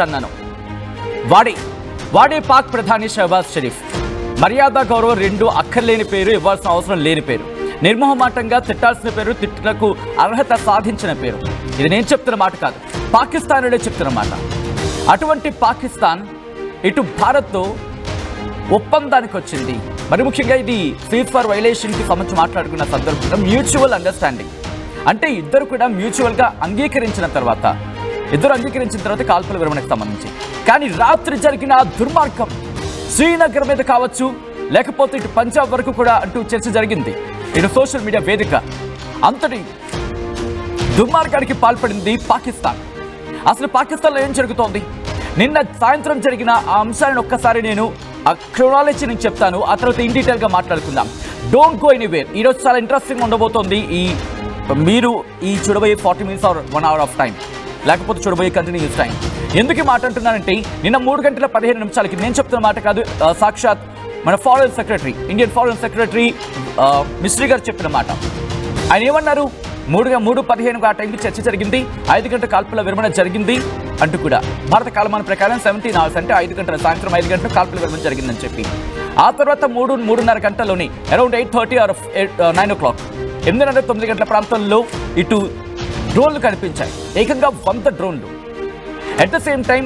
అన్నాను. వాడే పాక్ ప్రధాని షహబాజ్ షరీఫ్. మర్యాద గౌరవం రెండు అక్కర్లేని పేరు, ఇవ్వాల్సిన అవసరం లేని పేరు, నిర్మోహమాటంగా తిట్టాల్సిన పేరు, తిట్టులకు అర్హత సాధించిన పేరు. ఇది నేను చెప్తున్న మాట కాదు, పాకిస్తానుడే చెప్తున్న మాట. అటువంటి పాకిస్తాన్ ఇటు భారత్తో ఒప్పందానికి వచ్చింది. మరి ముఖ్యంగా ఇది సీజ్ ఫర్ వైలేషన్కి సంబంధించి మాట్లాడుకున్న సందర్భంలో మ్యూచువల్ అండర్స్టాండింగ్ అంటే ఇద్దరు కూడా మ్యూచువల్గా అంగీకరించిన తర్వాత కాల్పుల విరమణకు సంబంధించి. కానీ రాత్రి జరిగిన దుర్మార్గం శ్రీనగర్ మీద కావచ్చు, లేకపోతే ఇటు పంజాబ్ వరకు కూడా అంటూ చర్చ జరిగింది. ఇటు సోషల్ మీడియా వేదిక అంతటి దుర్మార్గానికి పాల్పడింది పాకిస్తాన్. అసలు పాకిస్తాన్లో ఏం జరుగుతోంది? నిన్న సాయంత్రం జరిగిన ఆ అంశాలను ఒక్కసారి నేను ఆ క్రోనాలజీ నుంచి చెప్తాను, ఆ తర్వాత ఇన్ డీటెయిల్గా మాట్లాడుకుందాం. Don't go anywhere. ఈరోజు చాలా ఇంట్రెస్టింగ్ ఉండబోతోంది. మీరు చూడబోయే 40 minutes or 1 hour of time, లేకపోతే చూడబోయే కంటిన్యూస్ టైం. ఎందుకు ఈ మాట అంటున్నానంటే నిన్న 3 గంటల 15 నిమిషాలకి నేను చెప్తున్న మాట కాదు, సాక్షాత్ మన foreign secretary, Indian foreign secretary mystery గారు చెప్పిన మాట. ఆయన ఏమన్నారు? 3:15 ఆ టైంకి చర్చ జరిగింది, 5 గంటల కాల్పుల విరమణ జరిగింది అంటూ కూడా భారత కాలమాన ప్రకారం 17 hours అంటే 5 గంటల సాయంత్రం 5 గంటల కాల్పుల విరమణ జరిగిందని చెప్పి ఆ తర్వాత 3:30 గంటల్లోని అరౌండ్ 8:30 ఆర్ 9 o'clock 8:30-9 గంటల ప్రాంతంలో ఇటు డ్రోన్లు కనిపించాయి, ఏకంగా 100 డ్రోన్లు. అట్ ద సేమ్ టైం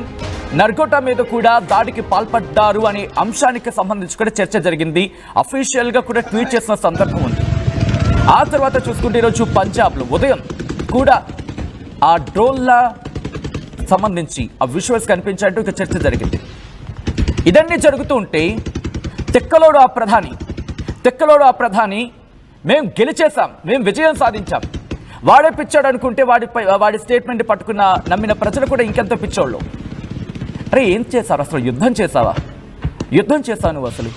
నర్కోటా మీద కూడా దాడికి పాల్పడ్డారు అనే అంశానికి సంబంధించి కూడా చర్చ జరిగింది. అఫీషియల్గా కూడా ట్వీట్ చేసిన సందర్భం ఉంది. ఆ తర్వాత చూసుకుంటే ఈరోజు పంజాబ్లో ఉదయం కూడా ఆ డ్రోన్ల సంబంధించి ఆ విజువల్స్ కనిపించాయంటూ ఇక చర్చ జరిగింది. ఇదన్నీ జరుగుతూ ఉంటే తెక్కలోడు ఆ ప్రధాని మేము గెలిచేశాం, మేము విజయం సాధించాం, వాడే పిచ్చాడు అనుకుంటే వాడి స్టేట్మెంట్ పట్టుకున్న నమ్మిన ప్రజలు కూడా ఇంకెంత పిచ్చోళ్ళు. అరే ఏం చేశారు అసలు? యుద్ధం చేశావా? యుద్ధం చేశాను అసలు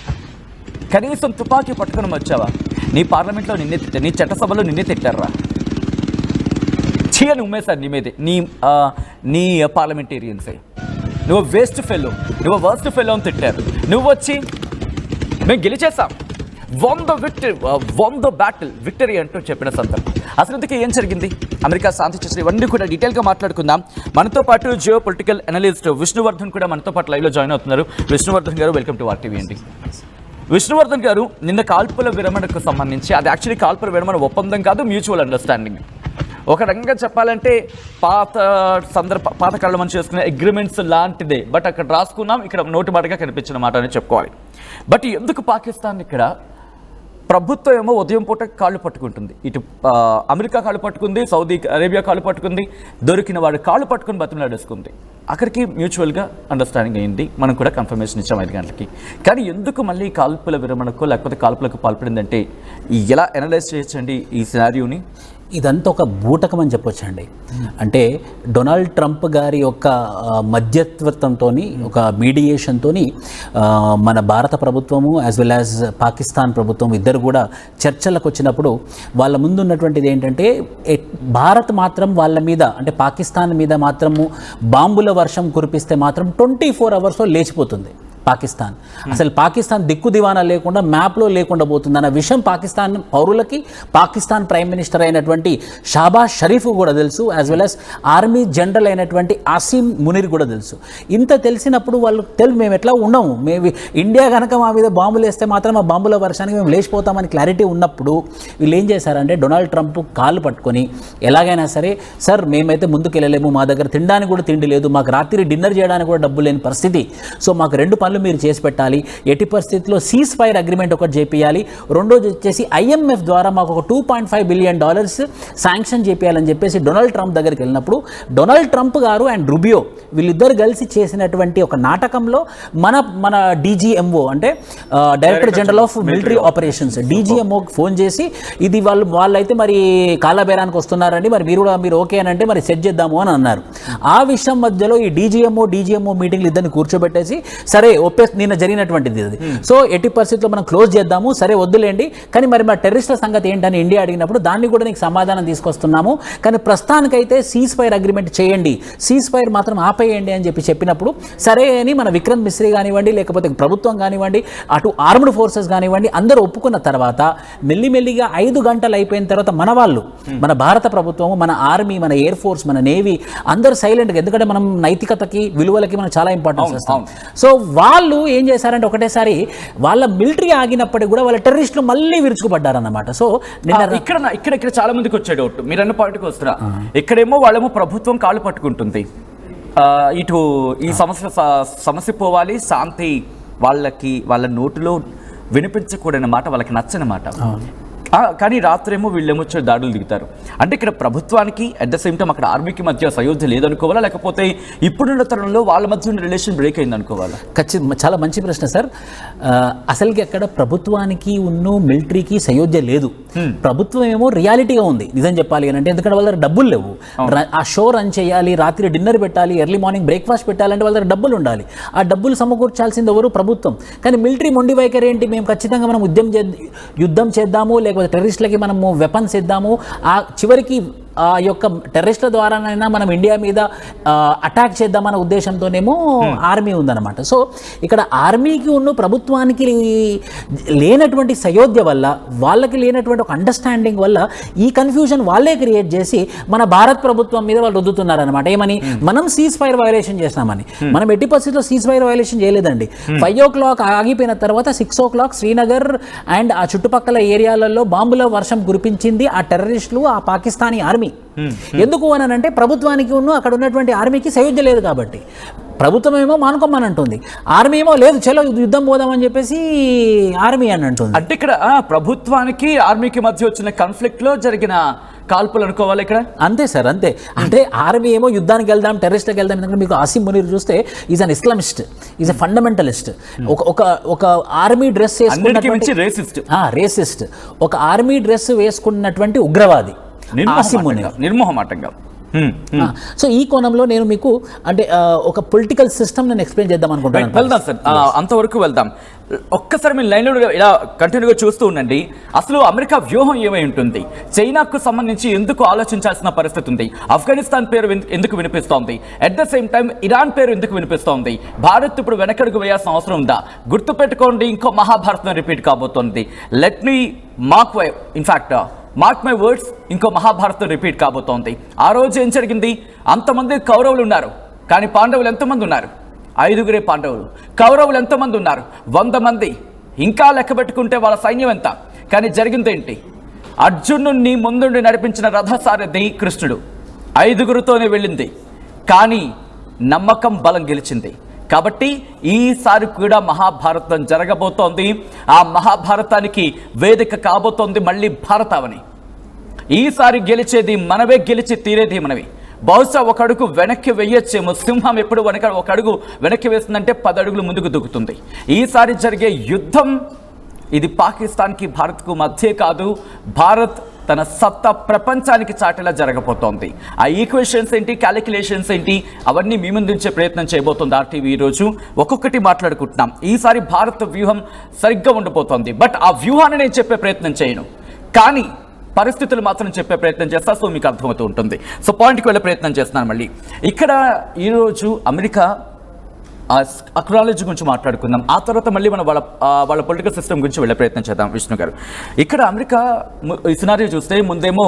కనీసం తుపాకీ పట్టుకుని వచ్చావా? నీ పార్లమెంట్లో నిన్నే తిట్టారు, నీ చట్టసభలో నిన్నే తిట్టారా? చీయని ఉమ్మేశారు నీ మీదే నీ పార్లమెంటేరియన్సే. నువ్వు వర్స్ట్ ఫెలో అని తిట్టారు. నువ్వు వచ్చి మేము గెలిచేసాం, వన్ ద బ్యాటిల్ విక్టరీ అంటూ చెప్పిన సందర్భం. అసలు ఇంతకీ ఏం జరిగింది? అమెరికా శాంతి చర్చలు ఇవన్నీ కూడా డీటెయిల్గా మాట్లాడుకుందాం. మనతో పాటు జియో పొలిటికల్ అనలిస్ట్ విష్ణువర్ధన్ కూడా మనతో పాటు లైవ్లో జాయిన్ అవుతున్నారు. విష్ణువర్ధన్ గారు, వెల్కమ్ టు RTV అండి. విష్ణువర్ధన్ గారు, నిన్న కాల్పుల విరమణకు సంబంధించి అది యాక్చువల్లీ కాల్పుల విరమణ ఒప్పందం కాదు, మ్యూచువల్ అండర్స్టాండింగ్. ఒక రకంగా చెప్పాలంటే పాత కాలం మనం చేసుకునే అగ్రిమెంట్స్ లాంటిదే. బట్ అక్కడ రాసుకున్నాం, ఇక్కడ నోటి మాటగా కనిపించిన మాట అని చెప్పుకోవాలి. బట్ ఎందుకు పాకిస్తాన్ ఇక్కడ ప్రభుత్వం ఏమో ఉదయం పూట కాళ్ళు పట్టుకుంటుంది, ఇటు అమెరికా కాళ్ళు పట్టుకుంది, సౌదీ అరేబియా కాళ్ళు పట్టుకుంది, దొరికిన వాడు కాళ్ళు పట్టుకుని బతిమలాడేసుకుంది. అక్కడికి మ్యూచువల్గా అండర్స్టాండింగ్ అయింది, మనం కూడా కన్ఫర్మేషన్ ఇచ్చాం 5 గంటలకి. కానీ ఎందుకు మళ్ళీ కాల్పుల విరమణకు లేకపోతే కాల్పులకు పాల్పడిందంటే ఎలా అనలైజ్ చేయొచ్చండి ఈ సినారియోని? ఇదంతా ఒక బూటకం అని చెప్పొచ్చండి. అంటే డొనాల్డ్ ట్రంప్ గారి యొక్క మధ్యత్వంతో, ఒక మీడియేషన్తో మన భారత ప్రభుత్వము యాజ్ వెల్ యాజ్ పాకిస్తాన్ ప్రభుత్వం ఇద్దరు కూడా చర్చలకు వచ్చినప్పుడు వాళ్ళ ముందు ఉన్నటువంటిది ఏంటంటే భారత్ మాత్రం వాళ్ళ మీద అంటే పాకిస్తాన్ మీద మాత్రము బాంబుల వర్షం కురిపిస్తే మాత్రం 24 hours లేచిపోతుంది పాకిస్తాన్. అసలు పాకిస్తాన్ దిక్కు దివానా లేకుండా మ్యాప్లో లేకుండా పోతుంది అన్న విషయం పాకిస్తాన్ పౌరులకి, పాకిస్తాన్ ప్రైమ్ మినిస్టర్ అయినటువంటి షహబాజ్ షరీఫ్ కూడా తెలుసు, as well as army general అయినటువంటి ఆసిమ్ మునీర్ కూడా తెలుసు. ఇంత తెలిసినప్పుడు వాళ్ళు మేము ఎట్లా ఉన్నాము, మేము ఇండియా కనుక మా మీద బాంబులు వేస్తే మాత్రం ఆ బాంబుల వర్షానికి మేము లేచిపోతామని క్లారిటీ ఉన్నప్పుడు వీళ్ళు ఏం చేశారంటే డొనాల్డ్ ట్రంప్ కాళ్ళు పట్టుకొని ఎలాగైనా సరే సార్ మేమైతే ముందుకు వెళ్ళలేము, మా దగ్గర తినడానికి కూడా తిండి లేదు, మాకు రాత్రి డిన్నర్ చేయడానికి కూడా డబ్బు లేని పరిస్థితి, సో మాకు 2 పనులు మీరు చేసి పెట్టాలి, ఎట్టి పరిస్థితుల్లో సీజ్ ఫైర్ అగ్రిమెంట్ ఒకటి చేపియాలి, రెండోది వచ్చేసి IMF ద్వారా మాకు ఒక $2.5 billion శాంక్షన్ చేపియాలని చెప్పేసి డొనాల్డ్ ట్రంప్ దగ్గరికి వెళ్ళినప్పుడు డొనాల్డ్ ట్రంప్ గారు అండ్ రుబియో వీళ్ళిద్దరు కలిసి చేసినటువంటి ఒక నాటకంలో మన DGMO అంటే director general of military operations DGMO phone చేసి ఇది వాళ్ళైతే మరి కాలాబేరానికి వస్తున్నారండి, మరి మీరు ఓకే అని అంటే మరి సెట్ చేద్దాము అని అన్నారు. ఆ విషయం మధ్యలో ఈ DGMO మీటింగ్లు ఇద్దరిని కూర్చోబెట్టేసి సరే నిన్న జరిగినటువంటిది అది. సో ఎట్టి పరిస్థితుల్లో మనం క్లోజ్ చేద్దాము, సరే వద్దులేండి, కానీ మరి మా టెర్రరిస్టుల సంగతి ఏంటని ఇండియా అడిగినప్పుడు దాన్ని కూడా నీకు సమాధానం తీసుకొస్తున్నాము, కానీ ప్రస్తుతానికైతే సీజ్ ఫైర్ అగ్రిమెంట్ చేయండి, సీజ్ ఫైర్ మాత్రం ఆపేయండి అని చెప్పినప్పుడు సరే అని మన విక్రమ్ మిశ్రీ కానివ్వండి, లేకపోతే ప్రభుత్వం కానివ్వండి, అటు ఆర్మ్డ్ ఫోర్సెస్ కానివ్వండి, అందరూ ఒప్పుకున్న తర్వాత మెల్లిమెల్లిగా 5 గంటలు అయిపోయిన తర్వాత మన వాళ్ళు, మన భారత ప్రభుత్వము, మన ఆర్మీ, మన ఎయిర్ ఫోర్స్, మన నేవీ అందరూ సైలెంట్గా, ఎందుకంటే మనం నైతికతకి విలువలకి మనం చాలా ఇంపార్టెన్స్ ఇస్తాం. సో వాళ్ళు ఏం చేశారంటే ఒకటేసారి వాళ్ళ మిలిటరీ ఆగినప్పటికీ కూడా వాళ్ళ టెర్రరిస్టులు మళ్ళీ విరుచుకుపడ్డారన్నమాట. సో ఇక్కడ చాలా మందికి వచ్చే డౌట్, మీరు అన్న పాయింట్కి వస్తారా, ఇక్కడేమో వాళ్ళేమో ప్రభుత్వం కాళ్ళు పట్టుకుంటుంది, ఇటు ఈ సమస్య పోవాలి, శాంతి వాళ్ళకి వాళ్ళ నోటిలో వినిపించకూడని మాట వాళ్ళకి నచ్చని మాట, కానీ రాత్రేమో వీళ్ళేమో దాడులు దిగుతారు. అంటే ఇక్కడ ప్రభుత్వానికి అట్ ద సేమ్ టైం అక్కడ ఆర్మీకి మధ్య సయోధ్య లేదనుకోవాలా, లేకపోతే ఇప్పుడున్న తరంలో వాళ్ళ మధ్య ఉన్న రిలేషన్ బ్రేక్ అయింది అనుకోవాలా? ఖచ్చితంగా చాలా మంచి ప్రశ్న సార్. అసలుకి అక్కడ ప్రభుత్వానికి మిలిటరీకి సయోధ్య లేదు. ప్రభుత్వం ఏమో రియాలిటీగా ఉంది నిజం చెప్పాలి అని అంటే, ఎందుకంటే వాళ్ళ దగ్గర డబ్బులు లేవు. ఆ షో రన్ చేయాలి, రాత్రి డిన్నర్ పెట్టాలి, ఎర్లీ మార్నింగ్ బ్రేక్ఫాస్ట్ పెట్టాలంటే వాళ్ళ దగ్గర డబ్బులు ఉండాలి. ఆ డబ్బులు సమకూర్చాల్సింది ఎవరు? ప్రభుత్వం. కానీ మిలిటరీ మొండి వైఖరి ఏంటి? మేము ఖచ్చితంగా మనం యుద్ధం చేద్దాము, లేకపోతే టెర్రరిస్టులకి మనము వెపన్స్ ఇద్దాము, ఆ చివరికి ఆ యొక్క టెర్రరిస్టుల ద్వారానైనా మనం ఇండియా మీద అటాక్ చేద్దామన్న ఉద్దేశంతోనేమో ఆర్మీ ఉందన్నమాట. సో ఇక్కడ ఆర్మీకి ప్రభుత్వానికి లేనటువంటి సయోధ్య వల్ల, వాళ్ళకి లేనటువంటి ఒక అండర్స్టాండింగ్ వల్ల ఈ కన్ఫ్యూజన్ వాళ్ళే క్రియేట్ చేసి మన భారత్ ప్రభుత్వం మీద వాళ్ళు రుద్దుతున్నారనమాట. ఏమని? మనం సీజ్ ఫైర్ వయలేషన్ చేస్తామని. మనం ఎట్టి పరిస్థితుల్లో సీజ్ ఫైర్ వయలేషన్ చేయలేదండి. 5 o'clock ఆగిపోయిన తర్వాత 6 o'clock శ్రీనగర్ అండ్ ఆ చుట్టుపక్కల ఏరియాలలో బాంబుల వర్షం కురిపించింది ఆ టెర్రరిస్టులు, ఆ పాకిస్తానీ ఆర్మీ. ఎందుకు అని అంటే ప్రభుత్వానికి అక్కడ ఉన్నటువంటి ఆర్మీకి సయోధ్య లేదు కాబట్టి. ప్రభుత్వం ఏమో మానుకోమని అంటుంది, ఆర్మీ ఏమో లేదు చలో యుద్ధం పోదామని చెప్పేసి ఆర్మీ అని అంటుంది. అంటే ఇక్కడ ప్రభుత్వానికి ఆర్మీకి మధ్య వచ్చిన కాన్ఫ్లిక్ట్ లో జరిగిన కాల్పులు అనుకోవాలి ఇక్కడ. అంతే సార్, అంతే. అంటే ఆర్మీ ఏమో యుద్ధానికి వెళ్దాం, టెర్రరిస్ట్కి వెళ్దాం. ఎందుకంటే మీకు ఆసిమ్ మునీర్ చూస్తే is an Islamist, is a fundamentalist. ఒక ఆర్మీ డ్రెస్ వేసుకున్నటువంటి రేసిస్ట్, ఒక ఆర్మీ డ్రెస్ వేసుకున్నటువంటి ఉగ్రవాది నిర్మోహమాటంగా. సో ఈ కోణంలో నేను మీకు అంటే ఒక పొలిటికల్ సిస్టమ్ నేను ఎక్స్ప్లెయిన్ చేద్దాం అనుకుంటున్నాను. వెళ్దాం సార్, అంతవరకు వెళ్దాం. ఒక్కసారి మీరు లైన్లో ఇలా కంటిన్యూగా చూస్తూ ఉండండి. అసలు అమెరికా వ్యూహం ఏమై ఉంటుంది? చైనాకు సంబంధించి ఎందుకు ఆలోచించాల్సిన పరిస్థితి ఉంది? ఆఫ్ఘనిస్తాన్ పేరు ఎందుకు వినిపిస్తోంది? At the same time Iran పేరు ఎందుకు వినిపిస్తోంది? భారత్ ఇప్పుడు వెనకడుగు వేయాల్సిన అవసరం ఉందా? గుర్తుపెట్టుకోండి, ఇంకో మహాభారతం రిపీట్ కాబోతోంది. మార్క్ మై వర్డ్స్, ఇంకో మహాభారతం రిపీట్ కాబోతోంది. ఆ రోజు ఏం జరిగింది? అంతమంది కౌరవులు ఉన్నారు, కానీ పాండవులు ఎంతమంది ఉన్నారు? 5గురే పాండవులు. కౌరవులు ఎంతమంది ఉన్నారు? 100 మంది. ఇంకా లెక్క పెట్టుకుంటే వాళ్ళ సైన్యం ఎంత? కానీ జరిగింది ఏంటి? అర్జునుడిని ముందుండి నడిపించిన రథసారథి కృష్ణుడు. 5గురితోనే వెళ్ళింది, కానీ నమ్మకం బలం గెలిచింది. కాబట్టి ఈసారి కూడా మహాభారతం జరగబోతోంది. ఆ మహాభారతానికి వేదిక కాబోతోంది మళ్ళీ భారతావని. ఈసారి గెలిచేది మనవే, గెలిచి తీరేది మనవి. బహుశా ఒక అడుగు వెనక్కి వేయచ్చేమో. సింహం ఎప్పుడు ఒక అడుగు వెనక్కి వేస్తుందంటే 10 అడుగులు ముందుకు దూకుతుంది. ఈసారి జరిగే యుద్ధం ఇది పాకిస్తాన్కి భారత్కు మధ్య కాదు, భారత్ తన సత్తా ప్రపంచానికి చాటేలా జరగబోతోంది. ఆ ఈక్వేషన్స్ ఏంటి, క్యాలిక్యులేషన్స్ ఏంటి, అవన్నీ మీ ముందుంచే ప్రయత్నం చేయబోతోంది RTV. ఈరోజు ఒక్కొక్కటి మాట్లాడుకుంటున్నాం. ఈసారి భారత్ వ్యూహం సరిగ్గా ఉండిపోతోంది. బట్ ఆ వ్యూహాన్ని నేను చెప్పే ప్రయత్నం చేయను, కానీ పరిస్థితులు మాత్రం చెప్పే ప్రయత్నం చేస్తా. సో మీకు అర్థమవుతూ ఉంటుంది. సో పాయింట్కి వెళ్ళే ప్రయత్నం చేస్తున్నాను. మళ్ళీ ఇక్కడ ఈరోజు అమెరికా అక్నాలజీ గురించి మాట్లాడుకుందాం. ఆ తర్వాత మళ్ళీ మనం వాళ్ళ పొలిటికల్ సిస్టమ్ గురించి వెళ్ళే ప్రయత్నం చేద్దాం. విష్ణు గారు, ఇక్కడ అమెరికా ఈ సినారియో చూస్తే ముందేమో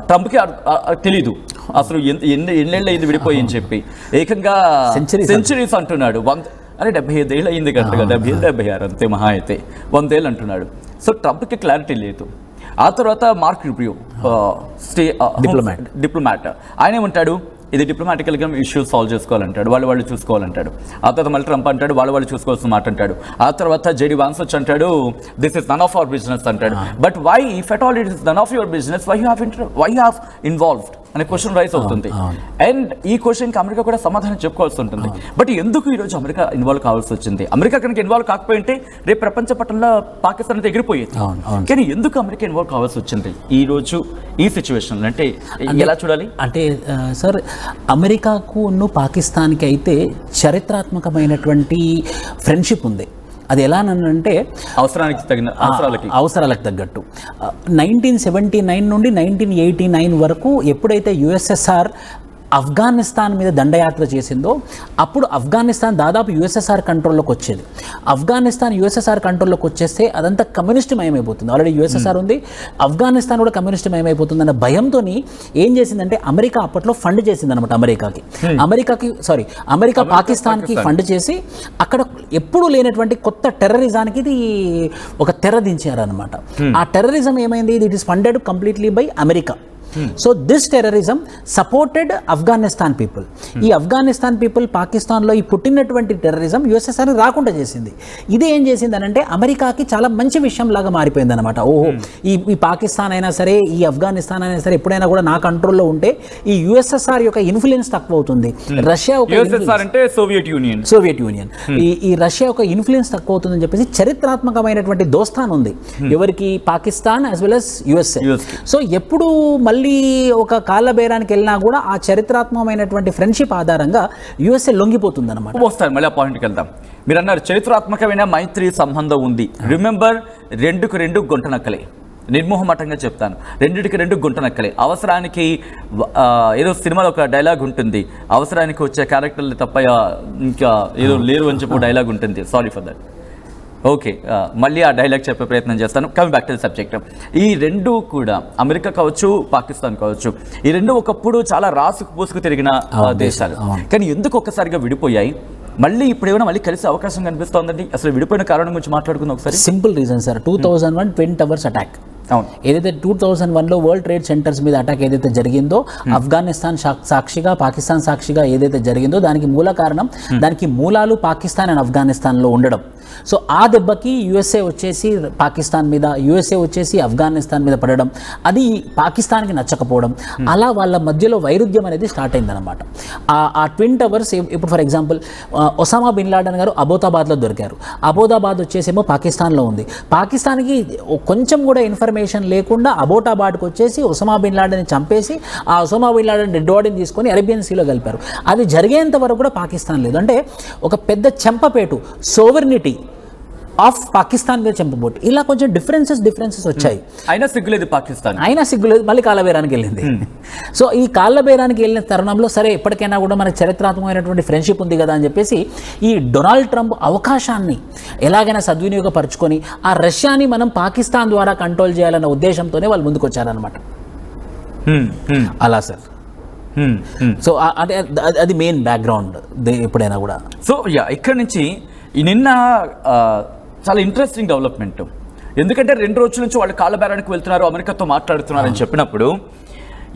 ట్రంప్కి తెలీదు అసలు ఎన్నేళ్ళు అయింది విడిపోయి అని చెప్పి, ఏకంగా సెంచరీస్ అంటున్నాడు. 75 ఏళ్ళు అయింది కరెక్ట్గా, 75-76 అంతే మహా అయితే, 100 ఏళ్ళు అంటున్నాడు. సో ట్రంప్కి క్లారిటీ లేదు. ఆ తర్వాత మార్క్ రూబియో డిప్లొమాట్, ఆయన ఏమంటాడు, ఇది డిప్లొమాటికల్గా ఇష్యూస్ సాల్వ్ చేసుకోవాలంటాడు, వాళ్ళు చూసుకోవాలంటాడు. ఆ తర్వాత మళ్ళీ ట్రంప్ అంటాడు, వాళ్ళు చూసుకోవాల్సిన మాట అంటాడు. ఆ తర్వాత JD Vance వచ్చి అంటాడు, this is none of our business అంటాడు. But why, if at all it is none of your business, why you have involved? అనే క్వశ్చన్ రైజ్ అవుతుంది. అండ్ ఈ క్వశ్చన్కి అమెరికా కూడా సమాధానం చెప్పుకోవాల్సి ఉంటుంది. బట్ ఎందుకు ఈరోజు అమెరికా ఇన్వాల్వ్ కావాల్సి వచ్చింది? అమెరికా కనుక ఇన్వాల్వ్ కాకపోయింటే రేపు ప్రపంచ పటంలో పాకిస్తాన్ అయితే ఎగిరిపోయేది. కానీ ఎందుకు అమెరికా ఇన్వాల్వ్ కావాల్సి వచ్చింది ఈ రోజు ఈ సిచ్యువేషన్? అంటే ఎలా చూడాలి? అంటే సార్, అమెరికాకు పాకిస్తాన్కి అయితే చరిత్రాత్మకమైనటువంటి ఫ్రెండ్షిప్ ఉంది. అది ఎలా అంటే అవసరాలకు తగ్గట్టు 1979 నుండి 1989 వరకు ఎప్పుడైతే యుఎస్ఎస్ఆర్ ఆఫ్ఘనిస్తాన్ మీద దండయాత్ర చేసిందో అప్పుడు ఆఫ్ఘనిస్తాన్ దాదాపు యుఎస్ఎస్ఆర్ కంట్రోల్లోకి వచ్చేది. ఆఫ్ఘనిస్తాన్ యుఎస్ఎస్ఆర్ కంట్రోల్లోకి వచ్చేస్తే అదంతా కమ్యూనిస్ట్ మయమైపోతుంది. ఆల్రెడీ యుఎస్ఎస్ఆర్ ఉంది, ఆఫ్ఘనిస్తాన్ కూడా కమ్యూనిస్ట్ మయమైపోతుంది అన్న భయంతో ఏం చేసిందంటే అమెరికా అప్పట్లో ఫండ్ చేసింది అనమాట. అమెరికా పాకిస్తాన్కి ఫండ్ చేసి అక్కడ ఎప్పుడూ లేనటువంటి కొత్త టెర్రరిజానికి ఇది ఒక తెర దించారనమాట. ఆ టెర్రరిజం ఏమైంది? It is funded completely by America. So this terrorism supported Afghanistan people. ఈ ఆఫ్ఘనిస్తాన్ పీపుల్ పాకిస్తాన్లో ఈ పుట్టినటువంటి టెర్రరిజం యుఎస్ఎస్ఆర్ రాకుండా చేసింది. ఇది ఏం చేసింది అంటే అమెరికాకి చాలా మంచి విషయం లాగా మారిపోయింది అనమాట. ఓహో, ఈ పాకిస్తాన్ అయినా సరే, ఈ ఆఫ్ఘనిస్తాన్ అయినా సరే ఎప్పుడైనా కూడా నా కంట్రోల్లో ఉంటే ఈ యుఎస్ఎస్ఆర్ యొక్క ఇన్ఫ్లుయెన్స్ తక్కువ అవుతుంది. రష్యా అంటే సోవియట్ యూనియన్ ఈ రష్యా యొక్క ఇన్ఫ్లుయెన్స్ తక్కువ అవుతుందని చెప్పేసి చరిత్రాత్మకమైనటువంటి దోస్తాన్ ఉంది ఎవరికి? Pakistan as well as USA. So ఎప్పుడు మళ్ళీ ఒక కాళ్ళ బేరానికి వెళ్ళినా కూడా ఆ చరిత్రాత్మకమైనటువంటి ఫ్రెండ్షిప్ ఆధారంగా యుఎస్ఏ లొంగిపోతుంది అనమాట. వస్తారు మళ్ళీ ఆ పాయింట్కి వెళ్దాం. మీరు అన్నారు చరిత్రాత్మకమైన మైత్రి సంబంధం ఉంది. రిమెంబర్, 2 గుంట నక్కలే. నిర్మోహమాటంగా చెప్తాను, 2 గుంట నక్కలే. అవసరానికి ఏదో సినిమాలో ఒక డైలాగ్ ఉంటుంది, అవసరానికి వచ్చే క్యారెక్టర్లు తప్ప ఇంకా ఏదో లేరు అని చెప్పి డైలాగ్ ఉంటుంది. Sorry for that. ఓకే, మళ్ళీ ఆ డైలాగ్ చెప్పే ప్రయత్నం చేస్తాను. Coming back to the subject. ఈ రెండు కూడా అమెరికా కావచ్చు, పాకిస్తాన్ కావచ్చు, ఈ రెండు ఒకప్పుడు చాలా రాసుకు పూసుకు తిరిగిన దేశాలు. కానీ ఎందుకు ఒక్కసారిగా విడిపోయాయి? మళ్ళీ ఇప్పుడు ఏమైనా మళ్ళీ కలిసే అవకాశం కనిపిస్తోందండి? అసలు విడిపోయిన కారణం గురించి మాట్లాడుకుందాం ఒకసారి. Simple reason sir, 2001 twin towers attack. ఏదైతే 2001లో వరల్డ్ ట్రేడ్ సెంటర్స్ మీద అటాక్ ఏదైతే జరిగిందో, ఆఫ్ఘనిస్తాన్ సాక్షిగా, పాకిస్తాన్ సాక్షిగా ఏదైతే జరిగిందో దానికి మూల కారణం, దానికి మూలాలు పాకిస్తాన్ అండ్ ఆఫ్ఘనిస్తాన్లో ఉండడం. సో ఆ దెబ్బకి యుఎస్ఏ వచ్చేసి పాకిస్తాన్ మీద, యుఎస్ఏ వచ్చేసి ఆఫ్ఘనిస్తాన్ మీద పడడం, అది పాకిస్తాన్కి నచ్చకపోవడం, అలా వాళ్ళ మధ్యలో వైరుధ్యం అనేది స్టార్ట్ అయిందనమాట. ఆ ట్విన్ టవర్స్ ఇప్పుడు for example Osama bin Laden గారు అబోతాబాద్లో దొరికారు. అబోతాబాద్ వచ్చేసేమో పాకిస్తాన్లో ఉంది. పాకిస్తాన్కి కొంచెం కూడా ఇన్ఫర్మేషన్ లేకుండా అబోటాబాద్కి వచ్చేసి ఒసామా బిన్ లాడెన్ని చంపేసి ఆ ఒసామా బిన్ లాడెన్ డెడ్ బాడీని తీసుకొని అరేబియన్ సీలో కలిపారు. అది జరిగేంత వరకు కూడా పాకిస్తాన్ లేదు. అంటే ఒక పెద్ద చెంపపేటు సోవర్నిటీ ఆఫ్ పాకిస్తాన్ మీద చెంపబోటు. ఇలా కొంచెం డిఫరెన్సెస్ వచ్చాయి. అయినా సిగ్గులేదు పాకిస్తాన్, మళ్ళీ కాళ్ళబేరానికి వెళ్ళింది. సో ఈ కాళ్ళబేరానికి వెళ్ళిన తరుణంలో సరే ఎప్పటికైనా కూడా మనకు చరిత్రాత్మకమైనటువంటి ఫ్రెండ్షిప్ ఉంది కదా అని చెప్పేసి ఈ డొనాల్డ్ ట్రంప్ అవకాశాన్ని ఎలాగైనా సద్వినియోగపరచుకొని ఆ రష్యాని మనం పాకిస్తాన్ ద్వారా కంట్రోల్ చేయాలన్న ఉద్దేశంతోనే వాళ్ళు ముందుకు వచ్చారనమాట. అలా సార్. సో అంటే అది మెయిన్ బ్యాక్గ్రౌండ్ ఎప్పుడైనా కూడా. సో ఇక్కడ నుంచి నిన్న చాలా ఇంట్రెస్టింగ్ డెవలప్మెంట్. ఎందుకంటే 2 రోజుల నుంచి వాళ్ళు కాళ్ళ బేరానికి వెళ్తున్నారు, అమెరికాతో మాట్లాడుతున్నారు అని చెప్పినప్పుడు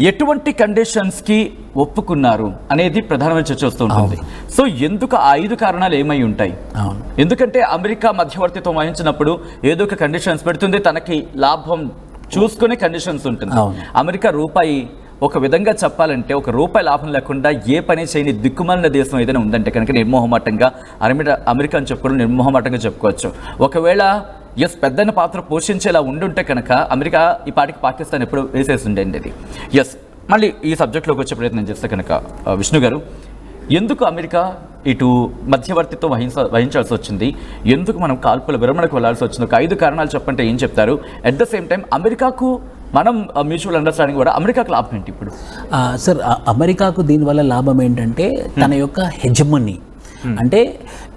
ఎటువంటి కండిషన్స్కి ఒప్పుకున్నారు అనేది ప్రధానమైన చర్చ వస్తూ ఉంటుంది. సో ఎందుకు ఆ 5 కారణాలు ఏమై ఉంటాయి? ఎందుకంటే అమెరికా మధ్యవర్తిత్వం వహించినప్పుడు ఏదో ఒక కండిషన్స్ పెడుతుంది, తనకి లాభం చూసుకునే కండిషన్స్ ఉంటుంది. అమెరికా రూపాయి ఒక విధంగా చెప్పాలంటే ఒక రూపాయి లాభం లేకుండా ఏ పని చేయని దిక్కుమాలిన దేశం ఏదైనా ఉందంటే కనుక నిర్మోహమాటంగా అమెరికా అని చెప్పుకోవడం నిర్మోహమాటంగా చెప్పుకోవచ్చు. ఒకవేళ పెద్దన్న పాత్ర పోషించేలా ఉండుంటే కనుక అమెరికా ఈ పాటికి పాకిస్తాన్ ఎప్పుడు వేసేసి ఉండేది. అది మళ్ళీ ఈ సబ్జెక్ట్లోకి వచ్చే ప్రయత్నం చేస్తే కనుక విష్ణు గారు, ఎందుకు అమెరికా ఇటు మధ్యవర్తిత్వం వహించాల్సి వచ్చింది? ఎందుకు మనం కాల్పుల విరమణకు వెళ్లాల్సి వచ్చింది? ఒక 5 కారణాలు చెప్పంటే ఏం చెప్తారు? అట్ ద సేమ్ టైం అమెరికాకు మనం మ్యూచువల్ అండర్స్టాండింగ్ కూడా అమెరికాకు లాభం ఏంటి ఇప్పుడు? సార్, అమెరికాకు దీనివల్ల లాభం ఏంటంటే తన యొక్క హెజమనీ. అంటే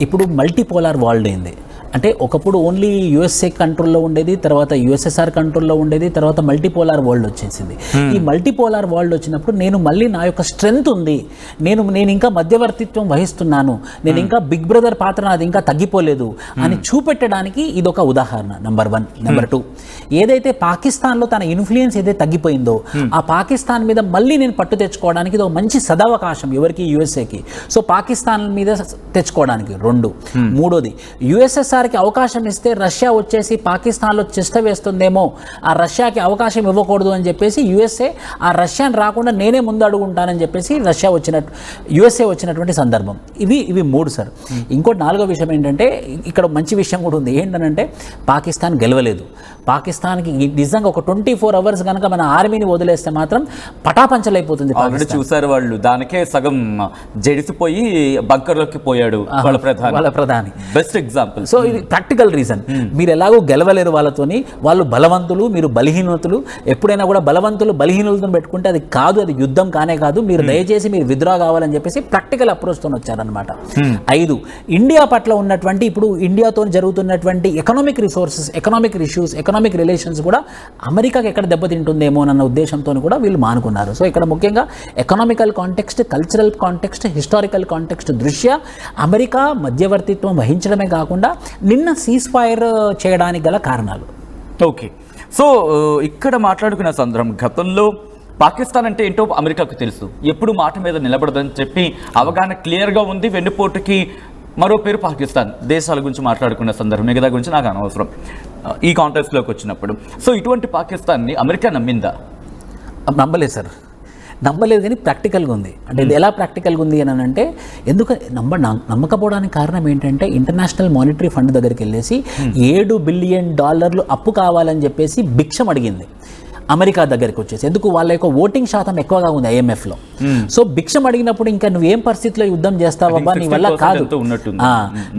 ఇప్పుడు మల్టీపోలార్ వరల్డ్ అయింది. అంటే ఒకప్పుడు ఓన్లీ యుఎస్ఏ కంట్రోల్లో ఉండేది, తర్వాత యుఎస్ఎస్ఆర్ కంట్రోల్లో ఉండేది, తర్వాత మల్టీపోలార్ వరల్డ్ వచ్చేసింది. ఈ మల్టీపోలార్ వరల్డ్ వచ్చినప్పుడు నేను మళ్ళీ నా యొక్క స్ట్రెంగ్త్ ఉంది, నేను ఇంకా మధ్యవర్తిత్వం వహిస్తున్నాను, నేను ఇంకా బిగ్ బ్రదర్ పాత్ర నాది ఇంకా తగ్గిపోలేదు అని చూపెట్టడానికి ఇది ఒక ఉదాహరణ. నెంబర్ 1. నెంబర్ 2, ఏదైతే పాకిస్తాన్లో తన ఇన్ఫ్లుయెన్స్ ఏదైతే తగ్గిపోయిందో ఆ పాకిస్తాన్ మీద మళ్ళీ నేను పట్టు తెచ్చుకోవడానికి ఇది ఒక మంచి సదవకాశం ఎవరికి? యుఎస్ఏకి. సో పాకిస్తాన్ మీద తెచ్చుకోవడానికి. 2. 3వది, యుఎస్ఎస్ఆర్ గారికి అవకాశం ఇస్తే రష్యా వచ్చేసి పాకిస్తాన్లో చెష్ట వేస్తుందేమో, ఆ రష్యాకి అవకాశం ఇవ్వకూడదు అని చెప్పేసి యుఎస్ఏ ఆ రష్యాని రాకుండా నేనే ముందు అడుగుంటానని చెప్పేసి యుఎస్ఏ వచ్చినటువంటి సందర్భం. ఇవి 3 సార్. ఇంకోటి 4వ విషయం ఏంటంటే, ఇక్కడ మంచి విషయం కూడా ఉంది. ఏంటంటే పాకిస్తాన్ గెలవలేదు. పాకిస్తాన్కి నిజంగా ఒక 24 అవర్స్ కనుక మన ఆర్మీని వదిలేస్తే మాత్రం పటాపంచలైపోతుంది. చూసారు వాళ్ళు, దానికే సగం జడిసిపోయి బంకర్లోకి పోయాడు వాళ్ళ ప్రధాని. Best example. సో ఇది ప్రాక్టికల్ రీజన్. మీరు ఎలాగో గెలవలేరు వాళ్ళతోని, వాళ్ళు బలవంతులు, మీరు బలహీనతులు. ఎప్పుడైనా కూడా బలవంతులు బలహీనతను పెట్టుకుంటే అది కాదు, అది యుద్ధం కానే కాదు. మీరు దయచేసి మీరు విత్డ్రా కావాలని చెప్పేసి ప్రాక్టికల్ అప్రోచ్తో వచ్చారనమాట. 5, ఇండియా పట్ల ఉన్నటువంటి, ఇప్పుడు ఇండియాతో జరుగుతున్నటువంటి economic resources, economic issues, economic relations కూడా అమెరికాకి ఎక్కడ దెబ్బతింటుందేమో అన్న ఉద్దేశంతో కూడా వీళ్ళు మానుకున్నారు. సో ఇక్కడ ముఖ్యంగా economical context, cultural context, historical context దృష్ట్యా అమెరికా మధ్యవర్తిత్వం వహించడమే కాకుండా నిన్న సీజ్ ఫైర్ చేయడానికి గల కారణాలు. ఓకే. సో ఇక్కడ మాట్లాడుకున్న సందర్భం, గతంలో పాకిస్తాన్ అంటే ఏంటో అమెరికాకు తెలుసు, ఎప్పుడు మాట మీద నిలబడదని చెప్పి అవగాహన క్లియర్గా ఉంది. వెన్నుపోటుకి మరో పేరు పాకిస్తాన్. దేశాల గురించి మాట్లాడుకున్న సందర్భం, మిగతా గురించి నాకు అనవసరం ఈ కాంటెక్స్లోకి వచ్చినప్పుడు. సో ఇటువంటి పాకిస్తాన్ని అమెరికా నమ్మిందా? నమ్మలేదు సార్, నమ్మలేదు. కానీ ప్రాక్టికల్గా ఉంది. అంటే ఇది ఎలా ప్రాక్టికల్గా ఉంది అని అంటే, ఎందుకు నమ్మకపోవడానికి కారణం ఏంటంటే, ఇంటర్నేషనల్ మానిటరీ ఫండ్ దగ్గరికి వెళ్ళేసి $7 బిలియన్ అప్పు కావాలని చెప్పేసి భిక్షం అడిగింది అమెరికా దగ్గరికి వచ్చేసి. ఎందుకు? వాళ్ళ యొక్క ఓటింగ్ శాతం ఎక్కువగా ఉంది IMFలో. సో భిక్షం అడిగినప్పుడు ఇంకా నువ్వేం పరిస్థితిలో యుద్ధం చేస్తావబ్బా, నీ వల్ల కాదు,